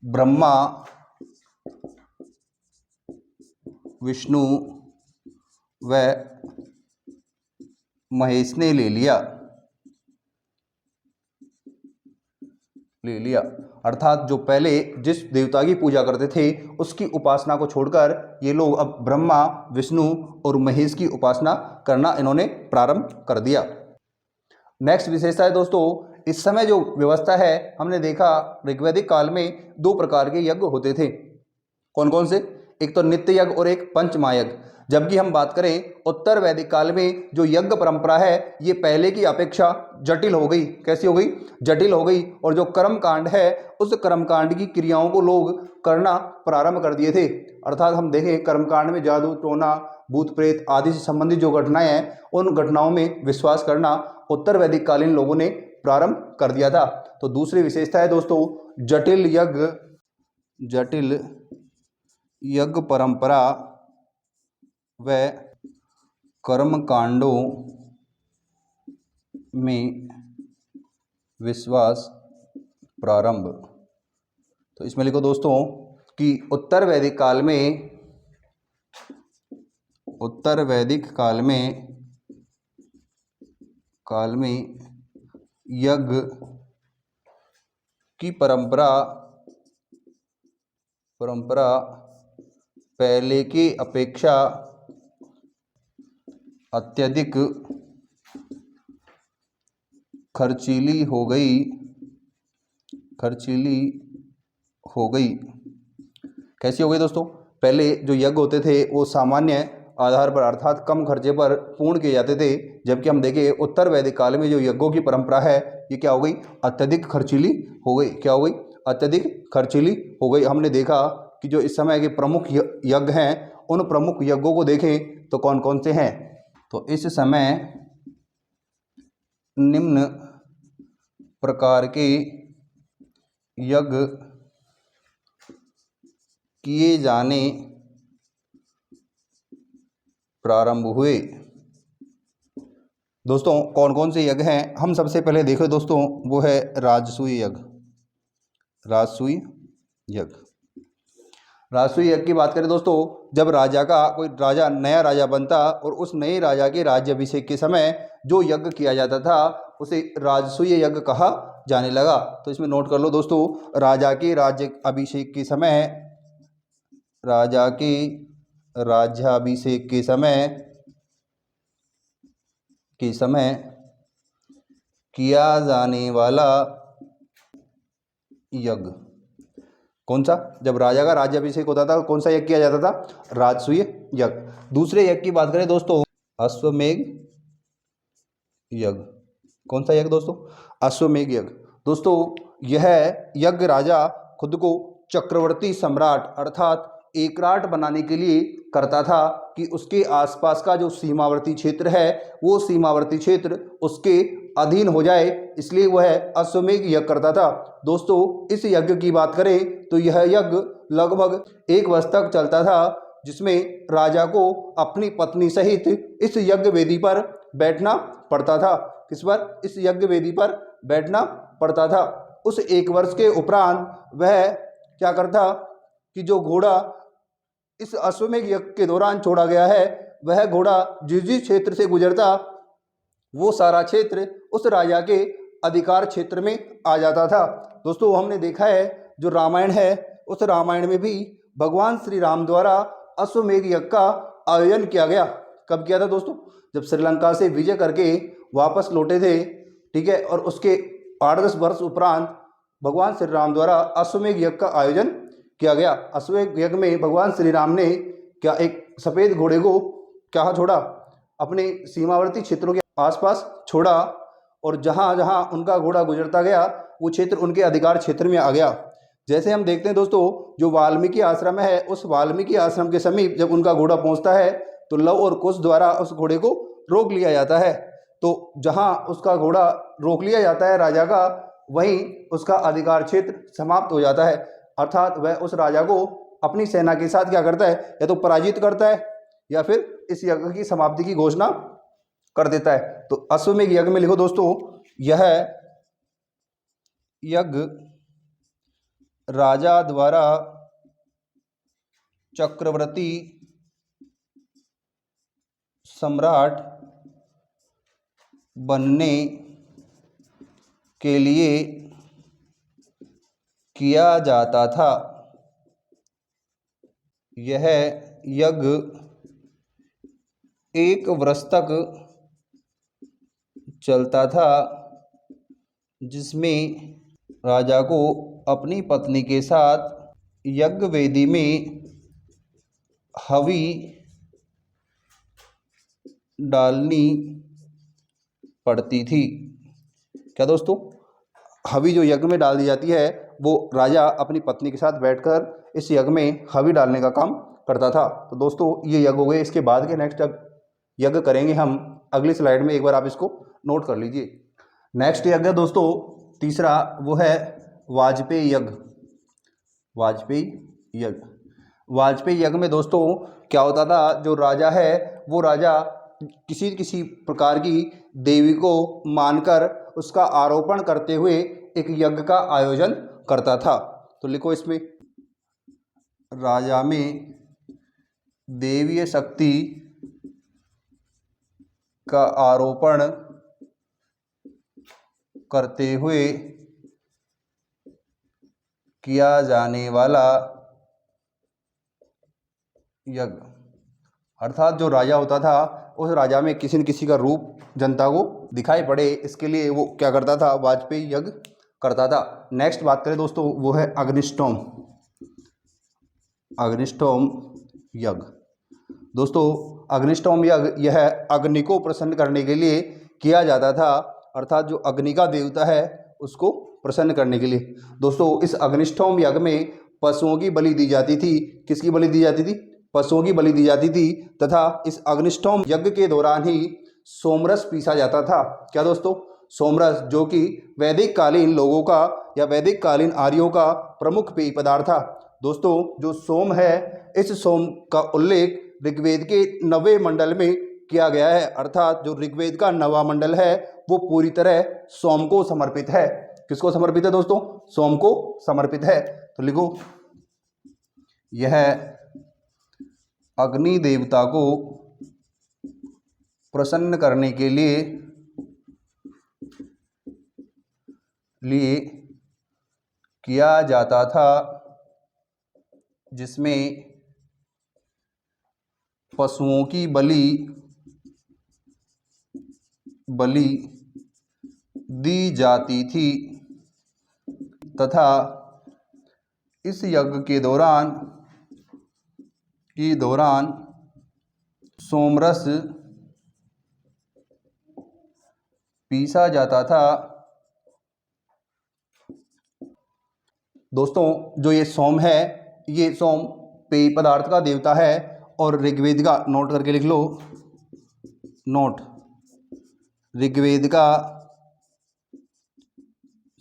ब्रह्मा, विष्णु व महेश ने ले लिया। अर्थात जो पहले जिस देवता की पूजा करते थे उसकी उपासना को छोड़कर ये लोग अब ब्रह्मा, विष्णु और महेश की उपासना करना इन्होंने प्रारंभ कर दिया। नेक्स्ट विशेषता है दोस्तों, इस समय जो व्यवस्था है हमने देखा ऋग्वैदिक काल में 2 प्रकार के यज्ञ होते थे। कौन कौन से? एक तो नित्य यज्ञ और एक पंचमहायज्ञ। जबकि हम बात करें उत्तर वैदिक काल में जो यज्ञ परंपरा है ये पहले की अपेक्षा जटिल हो गई। कैसी हो गई? जटिल हो गई। और जो कर्मकांड है उस कर्मकांड की क्रियाओं को लोग करना प्रारंभ कर दिए थे। अर्थात हम देखें कर्मकांड में जादू टोना भूत प्रेत आदि से संबंधित जो घटनाएं हैं उन घटनाओं में विश्वास करना उत्तर वैदिक कालीन लोगों ने प्रारंभ कर दिया था। तो दूसरी विशेषता है दोस्तों जटिल यज्ञ परंपरा व कर्मकांडों में विश्वास प्रारंभ। तो इसमें लिखो दोस्तों कि उत्तर वैदिक काल में यज्ञ की परंपरा पहले की अपेक्षा अत्यधिक खर्चीली हो गई। कैसी हो गई दोस्तों? पहले जो यज्ञ होते थे वो सामान्य आधार पर अर्थात कम खर्चे पर पूर्ण किए जाते थे, जबकि हम देखें उत्तर वैदिक काल में जो यज्ञों की परंपरा है ये क्या हो गई? अत्यधिक खर्चीली हो गई। क्या हो गई? अत्यधिक खर्चीली हो गई। हमने देखा कि जो इस समय के प्रमुख यज्ञ हैं उन प्रमुख यज्ञों को देखें तो कौन कौन से हैं। तो इस समय निम्न प्रकार के यज्ञ किए जाने प्रारंभ हुए। दोस्तों कौन कौन से यज्ञ हैं हम सबसे पहले देखें दोस्तों, वो है राजसूय यज्ञ। राजसूय यज्ञ की बात करें दोस्तों, जब कोई राजा नया राजा बनता और उस नए राजा के राज्याभिषेक के समय जो यज्ञ किया जाता था उसे राजसूय यज्ञ कहा जाने लगा। तो इसमें नोट कर लो दोस्तों, राजा के राज्याभिषेक के समय किया जाने वाला यज्ञ कौन सा? जब राजा का राज्याभिषेक होता था कौन सा यज्ञ किया जाता था? राजसूय यज्ञ। दूसरे यज्ञ की बात करें दोस्तों, अश्वमेध यज्ञ। कौन सा यज्ञ दोस्तों? अश्वमेध यज्ञ। दोस्तों यह यज्ञ राजा खुद को चक्रवर्ती सम्राट अर्थात एकराट बनाने के लिए करता था कि उसके आसपास का जो सीमावर्ती क्षेत्र है वो सीमावर्ती क्षेत्र उसके अधीन हो जाए, इसलिए वह अश्वमेध यज्ञ करता था। दोस्तों इस यज्ञ की बात करें तो यह यज्ञ लगभग 1 वर्ष तक चलता था, जिसमें राजा को अपनी पत्नी सहित इस यज्ञ वेदी पर बैठना पड़ता था। किस पर? इस यज्ञ वेदी पर बैठना पड़ता था। उस 1 वर्ष के उपरांत वह क्या करता कि जो घोड़ा इस अश्वमेध यज्ञ के दौरान छोड़ा गया है वह घोड़ा जिस जिस क्षेत्र से गुजरता वो सारा क्षेत्र उस राजा के अधिकार क्षेत्र में आ जाता था। दोस्तों हमने देखा है जो रामायण है उस रामायण में भी भगवान श्री राम द्वारा अश्वमेध यज्ञ का आयोजन किया गया। कब किया था दोस्तों? जब श्रीलंका से विजय करके वापस लौटे थे, ठीक है, और उसके 8-10 वर्ष उपरांत भगवान श्री राम द्वारा अश्वमेध यज्ञ का आयोजन किया गया। अश्वमेध यज्ञ में भगवान श्री राम ने क्या एक सफ़ेद घोड़े को क्या छोड़ा? अपने सीमावर्ती क्षेत्रों के आसपास छोड़ा, और जहाँ जहाँ उनका घोड़ा गुजरता गया वो क्षेत्र उनके अधिकार क्षेत्र में आ गया। जैसे हम देखते हैं दोस्तों, जो वाल्मीकि आश्रम है उस वाल्मीकि आश्रम के समीप जब उनका घोड़ा पहुँचता है तो लव और कुश द्वारा उस घोड़े को रोक लिया जाता है। तो जहाँ उसका घोड़ा रोक लिया जाता है राजा का, वहीं उसका अधिकार क्षेत्र समाप्त हो जाता है। अर्थात वह उस राजा को अपनी सेना के साथ क्या करता है? या तो पराजित करता है या फिर इस यज्ञ की समाप्ति की घोषणा कर देता है। तो अश्वमेध यज्ञ में लिखो दोस्तों, यह यज्ञ राजा द्वारा चक्रवर्ती सम्राट बनने के लिए किया जाता था। यह यज्ञ 1 वर्ष तक चलता था, जिसमें राजा को अपनी पत्नी के साथ यज्ञ वेदी में हवि डालनी पड़ती थी। क्या दोस्तों, हवी जो यज्ञ में डाल दी जाती है वो राजा अपनी पत्नी के साथ बैठकर इस यज्ञ में हवी डालने का काम करता था। तो दोस्तों ये यज्ञ हो गए। इसके बाद के नेक्स्ट यज्ञ करेंगे हम अगली स्लाइड में, एक बार आप इसको नोट कर लीजिए। नेक्स्ट यज्ञ दोस्तों तीसरा, वो है वाजपेयी यज्ञ। वाजपेयी यज्ञ, वाजपेयी यज्ञ में दोस्तों क्या होता था, जो राजा है वो राजा किसी किसी प्रकार की देवी को मानकर उसका आरोपण करते हुए एक यज्ञ का आयोजन करता था। तो लिखो इसमें, राजा में देवीय शक्ति का आरोपण करते हुए किया जाने वाला यज्ञ। अर्थात जो राजा होता था उस राजा में किसी न किसी का रूप जनता को दिखाई पड़े, इसके लिए वो क्या करता था, वाजपेयी यज्ञ करता था। नेक्स्ट बात करें दोस्तों, वो है अग्निष्टोम। अग्निष्टोम यज्ञ। दोस्तों अग्निष्टोम यज्ञ यह अग्नि को प्रसन्न करने के लिए किया जाता था, अर्थात जो अग्नि का देवता है उसको प्रसन्न करने के लिए। दोस्तों इस अग्निष्टोम यज्ञ में पशुओं की बलि दी जाती थी। किसकी बलि दी जाती थी? पशुओं की बलि दी जाती थी। तथा इस अग्निष्टोम यज्ञ के दौरान ही सोमरस पीसा जाता था। क्या दोस्तों? सोमरस, जो कि वैदिक कालीन लोगों का या वैदिक कालीन आर्यों का प्रमुख पेय पदार्थ था। दोस्तों जो सोम है, इस सोम का उल्लेख ऋग्वेद के 9वें मंडल में किया गया है, अर्थात जो ऋग्वेद का 9वां मंडल है वो पूरी तरह सोम को समर्पित है। किसको समर्पित है दोस्तों? सोम को समर्पित है। तो लिखो, यह अग्नि देवता को प्रसन्न करने के लिए किया जाता था, जिसमें पशुओं की बलि दी जाती थी। तथा इस यज्ञ के दौरान सोमरस पीसा जाता था। दोस्तों जो ये सोम है, ये सोम पेय पदार्थ का देवता है और ऋग्वेद का, नोट करके लिख लो, नोट, ऋग्वेद का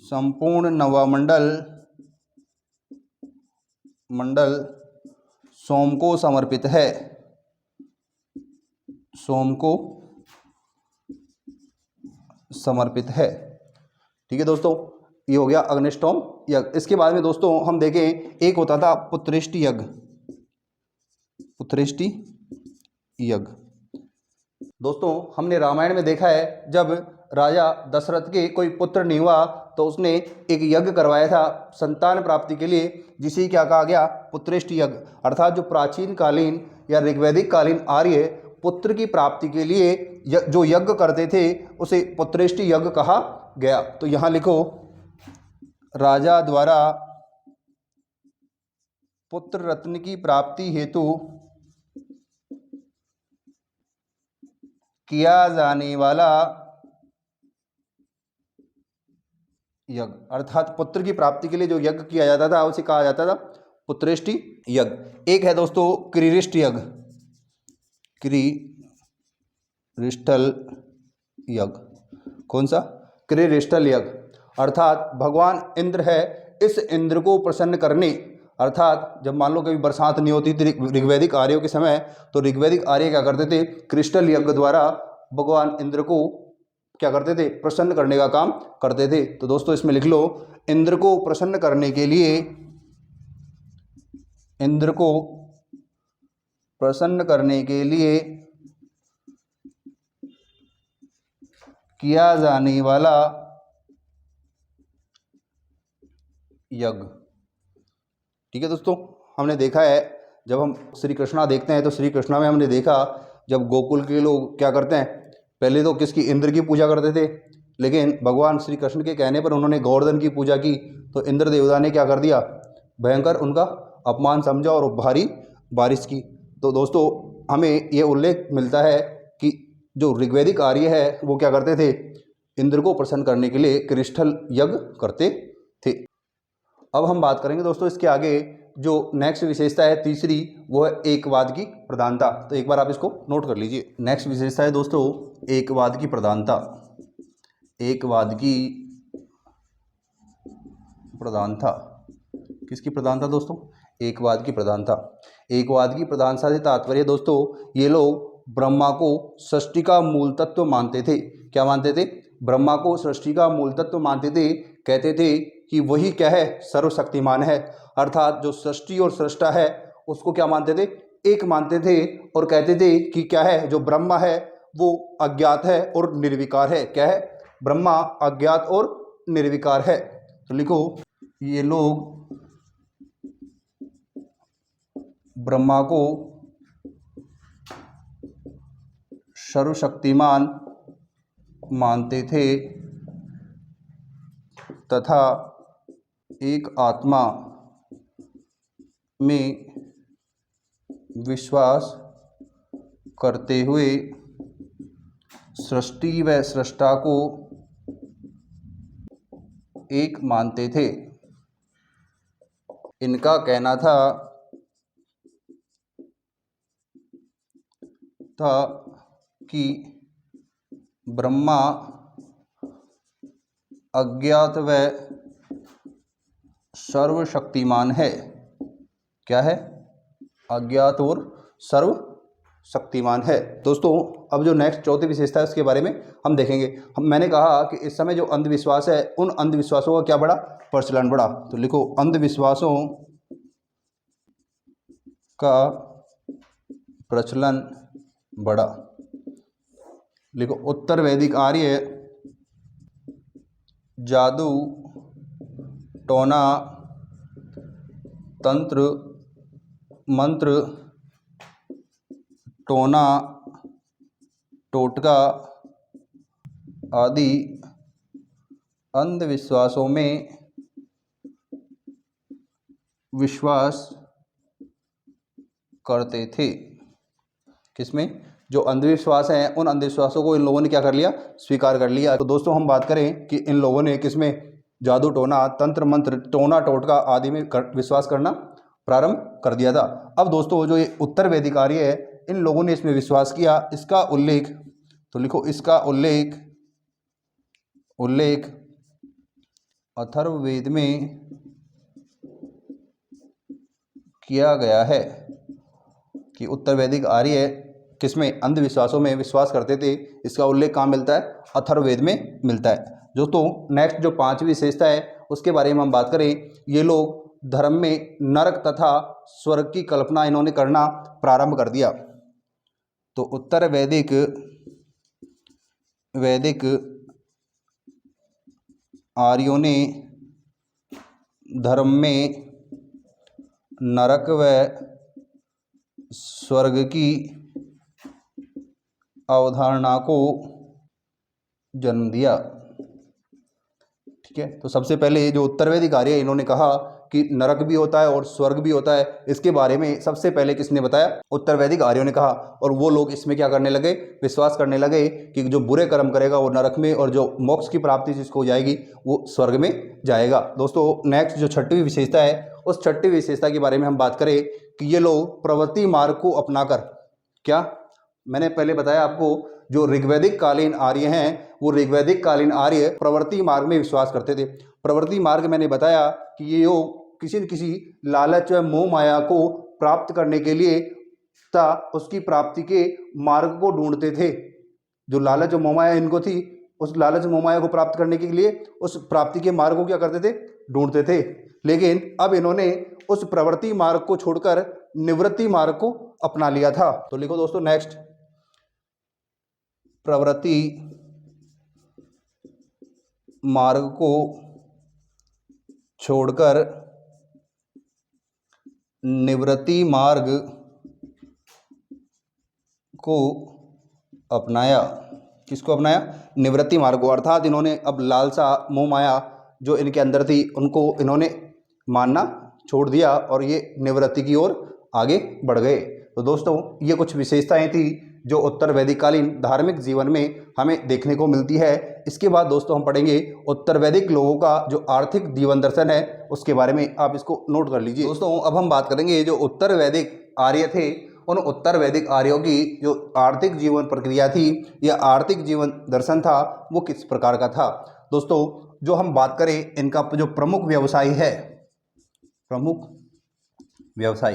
संपूर्ण 9वां मंडल सोम को समर्पित है। सोम को समर्पित है। ठीक है दोस्तों, ये हो गया अग्निष्टोम यज्ञ। इसके बाद में दोस्तों हम देखें, एक होता था पुत्रेष्टि यज्ञ। पुत्रेष्टि यज्ञ दोस्तों हमने रामायण में देखा है, जब राजा दशरथ के कोई पुत्र नहीं हुआ तो उसने एक यज्ञ करवाया था संतान प्राप्ति के लिए, जिसे क्या कहा गया? पुत्रेष्टि यज्ञ। अर्थात जो प्राचीन कालीन या ऋग्वैदिक कालीन आर्य पुत्र की प्राप्ति के लिए जो यज्ञ करते थे उसे पुत्रेष्टि यज्ञ कहा गया। तो यहाँ लिखो, राजा द्वारा पुत्र रत्न की प्राप्ति हेतु किया जाने वाला यज्ञ। अर्थात पुत्र की प्राप्ति के लिए जो यज्ञ किया जाता था उसे कहा जाता था पुत्रेष्टि यज्ञ। एक है दोस्तों क्रीरिष्ट यज्ञ। क्रीरिष्टल यज्ञ। कौन सा? क्रीरिष्टल यज्ञ। अर्थात भगवान इंद्र है, इस इंद्र को प्रसन्न करने, अर्थात जब मान लो कभी बरसात नहीं होती थी ऋग्वैदिक आर्यों के समय, तो ऋग्वैदिक आर्य क्या करते थे? क्रिस्टल यज्ञ द्वारा भगवान इंद्र को क्या करते थे? प्रसन्न करने का काम करते थे। तो दोस्तों इसमें लिख लो, इंद्र को प्रसन्न करने के लिए, इंद्र को प्रसन्न करने के लिए किया जाने वाला यज्ञ। ठीक है दोस्तों, हमने देखा है जब हम श्री कृष्णा देखते हैं तो श्री कृष्णा में हमने देखा जब गोकुल के लोग क्या करते हैं, पहले तो किसकी? इंद्र की पूजा करते थे, लेकिन भगवान श्री कृष्ण के कहने पर उन्होंने गोवर्धन की पूजा की, तो इंद्र देवता ने क्या कर दिया? भयंकर उनका अपमान समझा और भारी बारिश की। तो दोस्तों हमें ये उल्लेख मिलता है कि जो ऋग्वैदिक आर्य है वो क्या करते थे, इंद्र को प्रसन्न करने के लिए क्रिस्टल यज्ञ करते थे। अब हम बात करेंगे दोस्तों इसके आगे जो नेक्स्ट विशेषता है तीसरी, वो है एकवाद की प्रधानता। तो एक बार आप इसको नोट कर लीजिए। नेक्स्ट विशेषता है दोस्तों एकवाद की प्रधानता। एकवाद की प्रधानता, किसकी प्रधानता दोस्तों, एकवाद की प्रधानता। एकवाद की प्रधानता से तात्पर्य दोस्तों, ये लोग ब्रह्मा को सृष्टि का मूल तत्व मानते थे। क्या मानते थे, ब्रह्मा को सृष्टि का मूल तत्व मानते थे। कहते थे कि वही क्या है, सर्वशक्तिमान है, अर्थात जो सृष्टि और सृष्टा है उसको क्या मानते थे, एक मानते थे। और कहते थे कि क्या है, जो ब्रह्मा है वो अज्ञात है और निर्विकार है। क्या है, ब्रह्मा अज्ञात और निर्विकार है। तो लिखो, ये लोग ब्रह्मा को सर्वशक्तिमान मानते थे तथा एक आत्मा में विश्वास करते हुए सृष्टि व सृष्टा को एक मानते थे। इनका कहना था कि ब्रह्मा अज्ञात व सर्वशक्तिमान है। क्या है, अज्ञात और सर्वशक्तिमान है। दोस्तों अब जो नेक्स्ट चौथी विशेषता है उसके बारे में हम देखेंगे। मैंने कहा कि इस समय जो अंधविश्वास है उन अंधविश्वासों का क्या बढ़ा, प्रचलन बढ़ा। तो लिखो, अंधविश्वासों का प्रचलन बढ़ा। लिखो, उत्तर वैदिक आर्य जादू, टोना, तंत्र मंत्र, टोना टोटका आदि अंधविश्वासों में विश्वास करते थे। किसमें, जो अंधविश्वास हैं उन अंधविश्वासों को इन लोगों ने क्या कर लिया, स्वीकार कर लिया। तो दोस्तों हम बात करें कि इन लोगों ने किसमें, जादू टोना, तंत्र मंत्र, टोना टोटका आदि में विश्वास करना प्रारंभ कर दिया था। अब दोस्तों जो ये उत्तर वैदिक आर्य है इन लोगों ने इसमें विश्वास किया। इसका उल्लेख, तो लिखो, इसका उल्लेख अथर्ववेद में किया गया है कि उत्तर वैदिक आर्य किसमें, अंधविश्वासों में विश्वास करते थे। इसका उल्लेख कहाँ मिलता है, अथर्ववेद में मिलता है। दोस्तों नेक्स्ट जो पांचवी विशेषता है उसके बारे में हम बात करें, ये लोग धर्म में नरक तथा स्वर्ग की कल्पना इन्होंने करना प्रारंभ कर दिया। तो उत्तर वैदिक आर्यों ने धर्म में नरक व स्वर्ग की अवधारणा को जन्म दिया। ठीक है, तो सबसे पहले जो उत्तर वैदिक आर्य है इन्होंने कहा कि नरक भी होता है और स्वर्ग भी होता है। इसके बारे में सबसे पहले किसने बताया, उत्तर वैदिक आर्यों ने कहा। और वो लोग इसमें क्या करने लगे, विश्वास करने लगे कि जो बुरे कर्म करेगा वो नरक में और जो मोक्ष की प्राप्ति जिसको हो जाएगी वो स्वर्ग में जाएगा। दोस्तों नेक्स्ट जो छठवीं विशेषता है उस छठी विशेषता के बारे में हम बात करें कि ये लोग प्रवृत्ति मार्ग को अपनाकर, क्या मैंने पहले बताया आपको, जो ऋग्वैदिक कालीन आर्य हैं वो ऋग्वैदिक कालीन आर्य प्रवृत्ति मार्ग में विश्वास करते थे। प्रवृत्ति मार्ग मैंने बताया कि ये योग किसी न किसी लालच व मोह माया को प्राप्त करने के लिए तथा उसकी प्राप्ति के मार्ग को ढूंढते थे। जो लालच और मोह माया इनको थी, उस लालच मोह माया को प्राप्त करने के लिए उस प्राप्ति के मार्ग को क्या करते थे, ढूंढते थे। लेकिन अब इन्होंने उस प्रवृत्ति मार्ग को छोड़कर निवृत्ति मार्ग को अपना लिया था। तो लिखो दोस्तों नेक्स्ट, प्रवृत्ति मार्ग को छोड़कर निवृत्ति मार्ग को अपनाया। किसको अपनाया, निवृत्ति मार्ग को। अर्थात इन्होंने अब लालसा मोह माया जो इनके अंदर थी उनको इन्होंने मानना छोड़ दिया और ये निवृत्ति की ओर आगे बढ़ गए। तो दोस्तों ये कुछ विशेषताएं थी जो उत्तर वैदिक कालीन धार्मिक जीवन में हमें देखने को मिलती है। इसके बाद दोस्तों हम पढ़ेंगे उत्तर वैदिक लोगों का जो आर्थिक जीवन दर्शन है उसके बारे में, आप इसको नोट कर लीजिए। दोस्तों अब हम बात करेंगे जो उत्तर वैदिक आर्य थे, उन उत्तर वैदिक आर्यों की जो आर्थिक जीवन प्रक्रिया थी या आर्थिक जीवन दर्शन था वो किस प्रकार का था। दोस्तों जो हम बात करें इनका जो प्रमुख व्यवसाय है, प्रमुख व्यवसाय,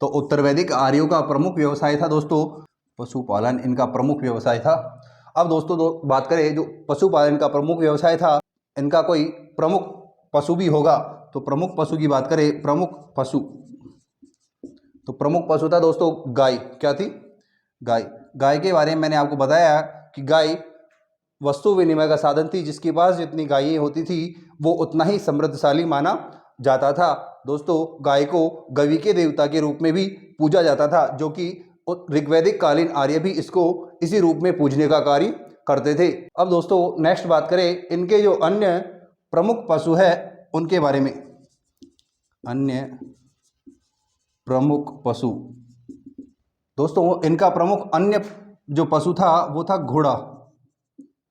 तो उत्तर वैदिक आर्यों का प्रमुख व्यवसाय था दोस्तों पशुपालन, इनका प्रमुख व्यवसाय था। अब दोस्तों बात करें जो पशुपालन का प्रमुख व्यवसाय था, इनका कोई प्रमुख पशु भी होगा, तो प्रमुख पशु की बात करें, प्रमुख पशु, तो प्रमुख पशु था दोस्तों गाय। क्या थी? गाय। गाय के बारे में मैंने आपको बताया कि गाय वस्तु विनिमय का साधन थी, जिसके पास जितनी गायें होती थी वो उतना ही समृद्धशाली माना जाता था। दोस्तों गाय को गवि के देवता के रूप में भी पूजा जाता था, जो कि ऋग्वैदिक कालीन आर्य भी इसको इसी रूप में पूजने का कार्य करते थे। अब दोस्तों नेक्स्ट बात करें इनके जो अन्य प्रमुख पशु है उनके बारे में। अन्य प्रमुख पशु, दोस्तों इनका प्रमुख अन्य जो पशु था वो था घोड़ा।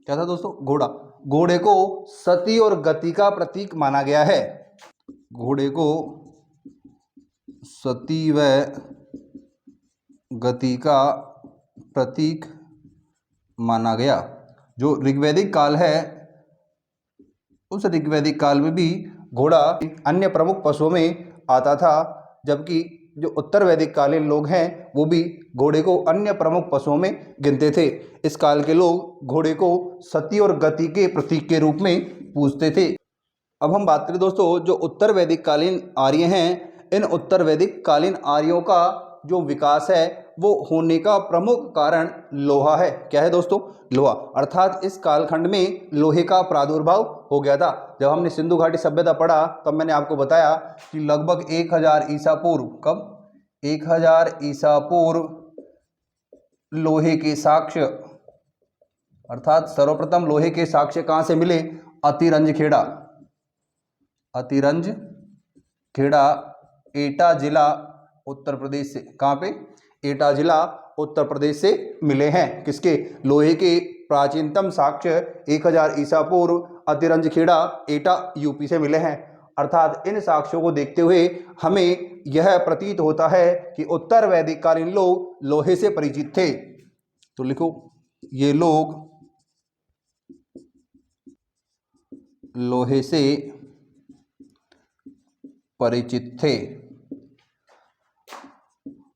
क्या था दोस्तों? घोड़ा। घोड़े को सती और गति का प्रतीक माना गया है। घोड़े को सती व गति का प्रतीक माना गया। जो ऋग्वैदिक काल है उस ऋग्वैदिक काल में भी घोड़ा अन्य प्रमुख पशुओं में आता था, जबकि जो उत्तर वैदिक कालीन लोग हैं वो भी घोड़े को अन्य प्रमुख पशुओं में गिनते थे। इस काल के लोग घोड़े को सती और गति के प्रतीक के रूप में पूजते थे। अब हम बात करें दोस्तों जो उत्तर वैदिक कालीन आर्य हैं, इन उत्तर वैदिक कालीन आर्यों का जो विकास है वो होने का प्रमुख कारण लोहा है। क्या है दोस्तों? लोहा। अर्थात इस कालखंड में लोहे का प्रादुर्भाव हो गया था। जब हमने सिंधु घाटी सभ्यता पढ़ा तब मैंने आपको बताया कि लगभग 1000 ईसा पूर्व, कब? 1000 ईसा पूर्व लोहे के साक्ष्य, अर्थात सर्वप्रथम लोहे के साक्ष्य कहाँ से मिले? अतिरंजखेड़ा। अतिरंजखेड़ा एटा जिला उत्तर प्रदेश से, कहाँ पे? एटा जिला उत्तर प्रदेश से मिले हैं। किसके? लोहे के प्राचीनतम साक्ष्य 1000 ईसा पूर्व अतिरंजखेड़ा एटा यूपी से मिले हैं। अर्थात इन साक्ष्यों को देखते हुए हमें यह प्रतीत होता है कि उत्तर वैदिक कालीन लोग लोहे से परिचित थे। तो लिखो, ये लोग लोहे से परिचित थे।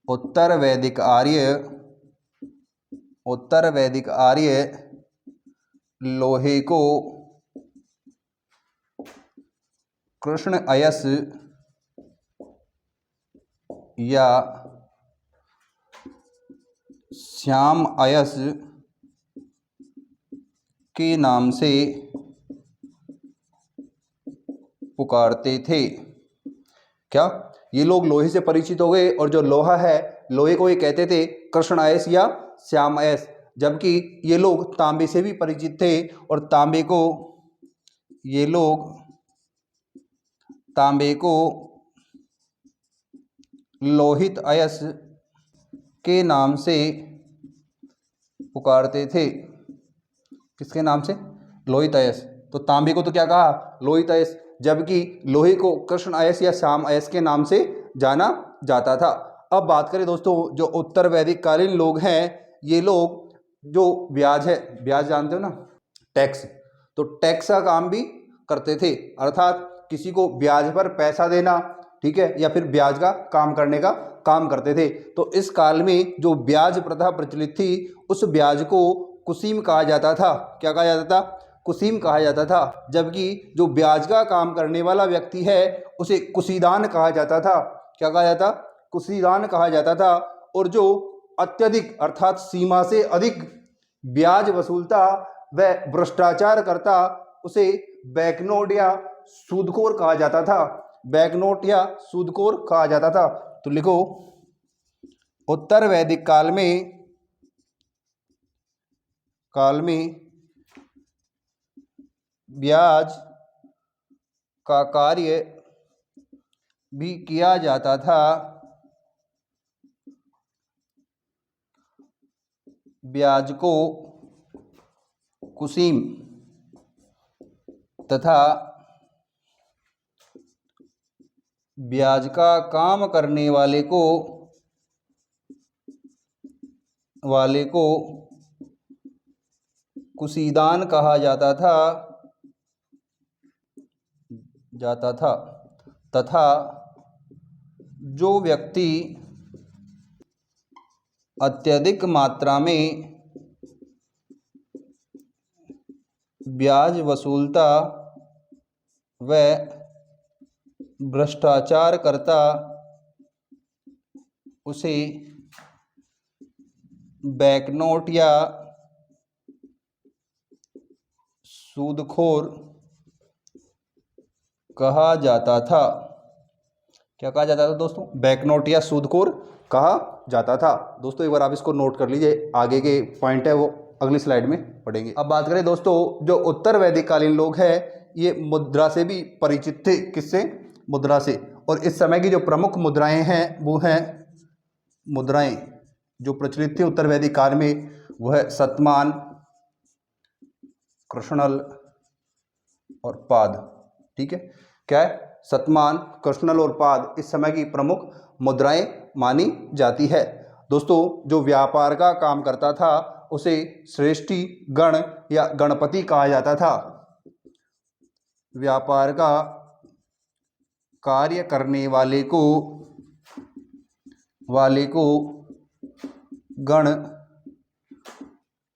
उत्तर वैदिक आर्य लोहे को कृष्ण अयस या श्याम अयस के नाम से पुकारते थे। क्या? ये लोग लोहे से परिचित हो गए और जो लोहा है लोहे को ये कहते थे कृष्ण अयस या श्याम अयस, जबकि ये लोग तांबे से भी परिचित थे और तांबे को लोहित अयस के नाम से पुकारते थे। किसके नाम से? लोहित अयस। तो तांबे को तो क्या कहा? लोहित अयस, जबकि लोहे को कृष्ण अयस या श्याम अयस के नाम से जाना जाता था। अब बात करें दोस्तों जो उत्तर वैदिक कालीन लोग हैं, ये लोग जो ब्याज है, ब्याज जानते हो ना, टैक्स, तो टैक्स का काम भी करते थे। अर्थात किसी को ब्याज पर पैसा देना, ठीक है, या फिर ब्याज का काम करने का काम करते थे। तो इस काल में जो ब्याज प्रथा प्रचलित थी उस ब्याज को कुसीम कहा जाता था। क्या कहा जाता था? कुसीम कहा जाता था। जबकि जो ब्याज का काम करने वाला व्यक्ति है उसे कुसीदान कहा जाता था। क्या कहा जाता? कुसीदान कहा जाता था। और जो अत्यधिक अर्थात सीमा से अधिक ब्याज वसूलता व भ्रष्टाचार करता उसे बैंकनोट या सूदखोर कहा जाता था। बैंकनोट या सूदखोर कहा जाता था। तो लिखो, उत्तर वैदिक काल में ब्याज का कार्य भी किया जाता था। ब्याज को कुसीम तथा ब्याज का काम करने वाले को कुसीदान कहा जाता था तथा जो व्यक्ति अत्यधिक मात्रा में ब्याज वसूलता व भ्रष्टाचार करता उसे बैंकनोट या सूदखोर कहा जाता था। क्या कहा जाता था दोस्तों? बैंकनोट या सूदखोर कहा जाता था। दोस्तों एक बार आप इसको नोट कर लीजिए, आगे के पॉइंट है वो अगली स्लाइड में पढ़ेंगे। अब बात करें दोस्तों, जो उत्तर वैदिक कालीन लोग हैं ये मुद्रा से भी परिचित थे। किससे? मुद्रा से। और इस समय की जो प्रमुख मुद्राएं हैं वो हैं मुद्राएं जो प्रचलित थी उत्तर वैदिक काल में, वो है शतमान, कृष्णल और पाद। ठीक है, क्या है? शतमान, कृष्णल और पाद इस समय की प्रमुख मुद्राएं मानी जाती है। दोस्तों जो व्यापार का काम करता था उसे श्रेष्ठी गण या गणपति कहा जाता था। व्यापार का कार्य करने वाले को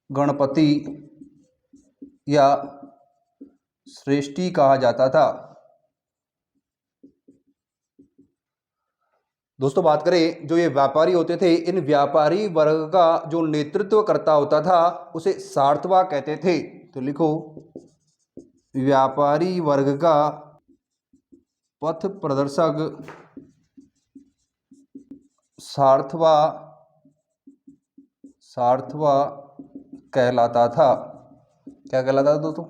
गणपति या श्रेष्ठी कहा जाता था। दोस्तों बात करें, जो ये व्यापारी होते थे, इन व्यापारी वर्ग का जो नेतृत्व करता होता था उसे सार्थवा कहते थे। तो लिखो, व्यापारी वर्ग का पथ प्रदर्शक सार्थवा कहलाता था। क्या कहलाता था दोस्तों?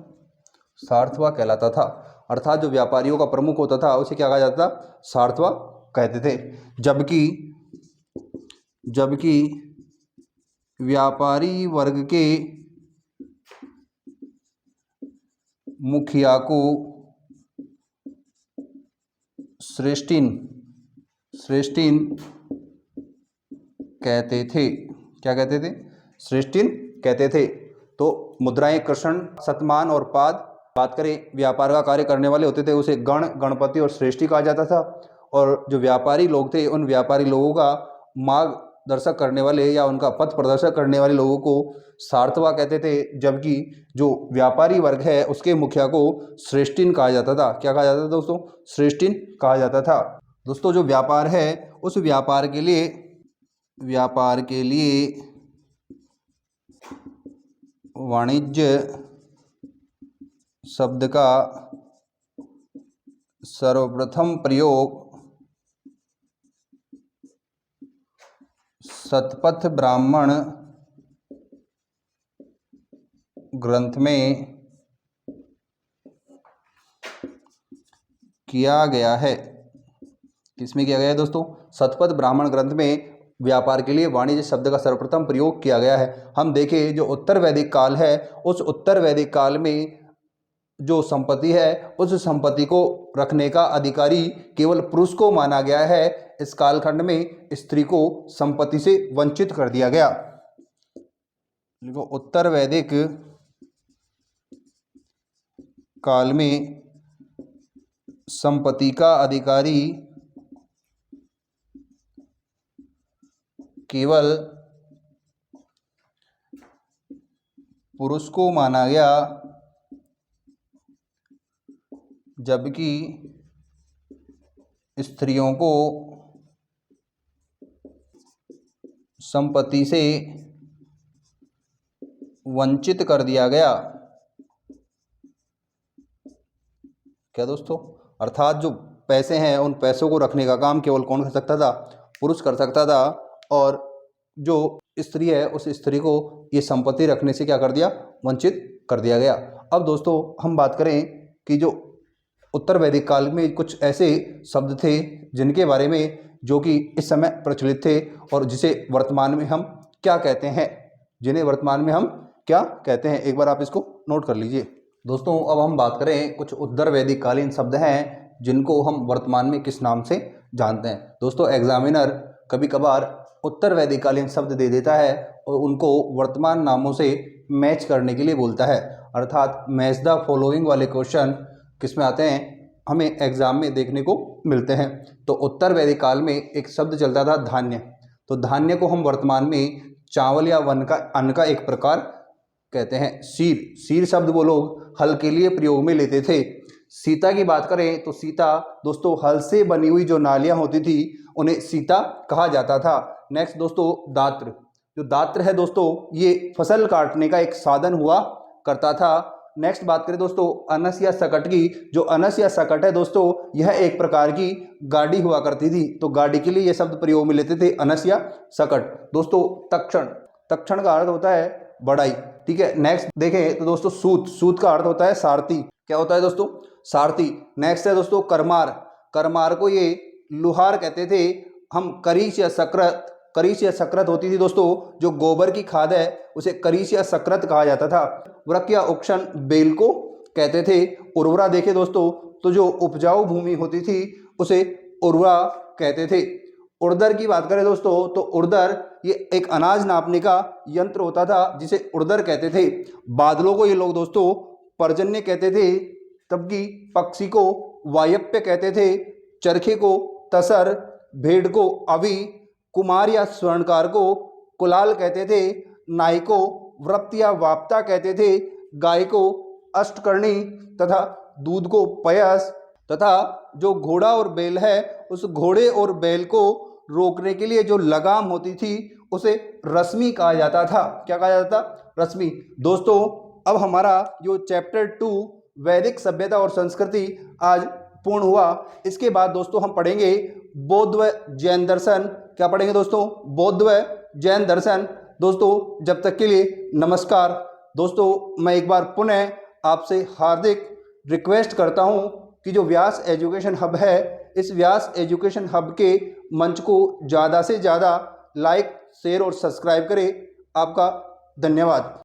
सार्थवा कहलाता था। अर्थात जो व्यापारियों का प्रमुख होता था उसे क्या कहा जाता था? सार्थवा कहते थे। जबकि व्यापारी वर्ग के मुखिया को श्रेष्ठिन कहते थे। क्या कहते थे? श्रेष्ठिन कहते थे। तो मुद्राएं कृष्ण, शतमान और पाद। बात करें, व्यापार का कार्य करने वाले होते थे उसे गणपति और श्रेष्ठी कहा जाता था। और जो व्यापारी लोग थे उन व्यापारी लोगों का मार्गदर्शक करने वाले या उनका पथ प्रदर्शक करने वाले लोगों को सार्थवा कहते थे। जबकि जो व्यापारी वर्ग है उसके मुखिया को श्रेष्ठिन कहा जाता था। क्या कहा जाता था दोस्तों? श्रेष्ठिन कहा जाता था। दोस्तों जो व्यापार है उस व्यापार के लिए वाणिज्य शब्द का सर्वप्रथम प्रयोग शतपथ ब्राह्मण ग्रंथ में किया गया है। किसमें किया गया है दोस्तों? शतपथ ब्राह्मण ग्रंथ में व्यापार के लिए वाणिज्य शब्द का सर्वप्रथम प्रयोग किया गया है। हम देखें, जो उत्तर वैदिक काल है उस उत्तर वैदिक काल में जो संपत्ति है उस संपत्ति को रखने का अधिकारी केवल पुरुष को माना गया है। इस कालखंड में स्त्री को संपत्ति से वंचित कर दिया गया। देखो, उत्तर वैदिक काल में संपत्ति का अधिकारी केवल पुरुष को माना गया, जबकि स्त्रियों को संपत्ति से वंचित कर दिया गया। क्या दोस्तों? अर्थात जो पैसे हैं उन पैसों को रखने का काम केवल कौन कर सकता था? पुरुष कर सकता था। और जो स्त्री है उस स्त्री को ये संपत्ति रखने से क्या कर दिया? वंचित कर दिया गया। अब दोस्तों हम बात करें कि जो उत्तर वैदिक काल में कुछ ऐसे शब्द थे जिनके बारे में जो कि इस समय प्रचलित थे और जिसे वर्तमान में हम क्या कहते हैं। जिन्हें वर्तमान में हम क्या कहते हैं, एक बार आप इसको नोट कर लीजिए। दोस्तों अब हम बात करें कुछ उत्तर वैदिक कालीन शब्द हैं जिनको हम वर्तमान में किस नाम से जानते हैं। दोस्तों एग्जामिनर कभी कभार उत्तर वैदिक कालीन शब्द दे देता है और उनको वर्तमान नामों से मैच करने के लिए बोलता है, अर्थात मैच द फॉलोइंग वाले क्वेश्चन किस में आते हैं, हमें एग्जाम में देखने को मिलते हैं। तो उत्तर वैदिक काल में एक शब्द चलता था धान्य, तो धान्य को हम वर्तमान में चावल या अन्न का एक प्रकार कहते हैं। शीर शब्द वो लोग हल के लिए प्रयोग में लेते थे। सीता की बात करें तो सीता दोस्तों हल से बनी हुई जो नालियां होती थी उन्हें सीता कहा जाता था। नेक्स्ट दोस्तों दात्र, जो दात्र है दोस्तों ये फसल काटने का एक साधन हुआ करता था। नेक्स्ट बात करें दोस्तों अनस या सकट की, जो अनस या सकट है दोस्तों यह एक प्रकार की गाड़ी हुआ करती थी, तो गाड़ी के लिए यह शब्द प्रयोग में लेते थे अनस या सकट। दोस्तों तक्षण का अर्थ होता है बढ़ाई, ठीक है। नेक्स्ट देखें तो दोस्तों सूत का अर्थ होता है सारथी, क्या होता है दोस्तों, सारथी। नेक्स्ट है दोस्तों करमार को ये लुहार कहते थे हम। करीच या सक्रात होती थी दोस्तों, जो गोबर की खाद है उसे करीच या सक्रात कहा जाता था। वृक या उक्षण बेल को कहते थे। उर्वरा देखे दोस्तों तो जो उपजाऊ भूमि होती थी उसे उर्वरा कहते थे। उर्दर की बात करें दोस्तों तो उर्दर ये एक अनाज नापने का यंत्र होता था जिसे उर्दर कहते थे। बादलों को ये लोग दोस्तों पर्जन्य कहते थे, तबकि पक्षी को वायप्य कहते थे, चरखे को तसर, भेड़ को अवि, कुमार या स्वर्णकार को कुलाल कहते थे, नाई को व्रत या वाप्ता कहते थे, गाय को अष्टकर्णी तथा दूध को पयस, तथा जो घोड़ा और बैल है उस घोड़े और बैल को रोकने के लिए जो लगाम होती थी उसे रश्मि कहा जाता था। क्या कहा जाता था, रश्मि। दोस्तों अब हमारा जो चैप्टर 2 वैदिक सभ्यता और संस्कृति आज पूर्ण हुआ। इसके बाद दोस्तों हम पढ़ेंगे बौद्ध व जैन दर्शन। क्या पढ़ेंगे दोस्तों, बौद्ध व जैन दर्शन। दोस्तों जब तक के लिए नमस्कार। दोस्तों मैं एक बार पुनः आपसे हार्दिक रिक्वेस्ट करता हूं कि जो व्यास एजुकेशन हब है, इस व्यास एजुकेशन हब के मंच को ज़्यादा से ज़्यादा लाइक, शेयर और सब्सक्राइब करें। आपका धन्यवाद।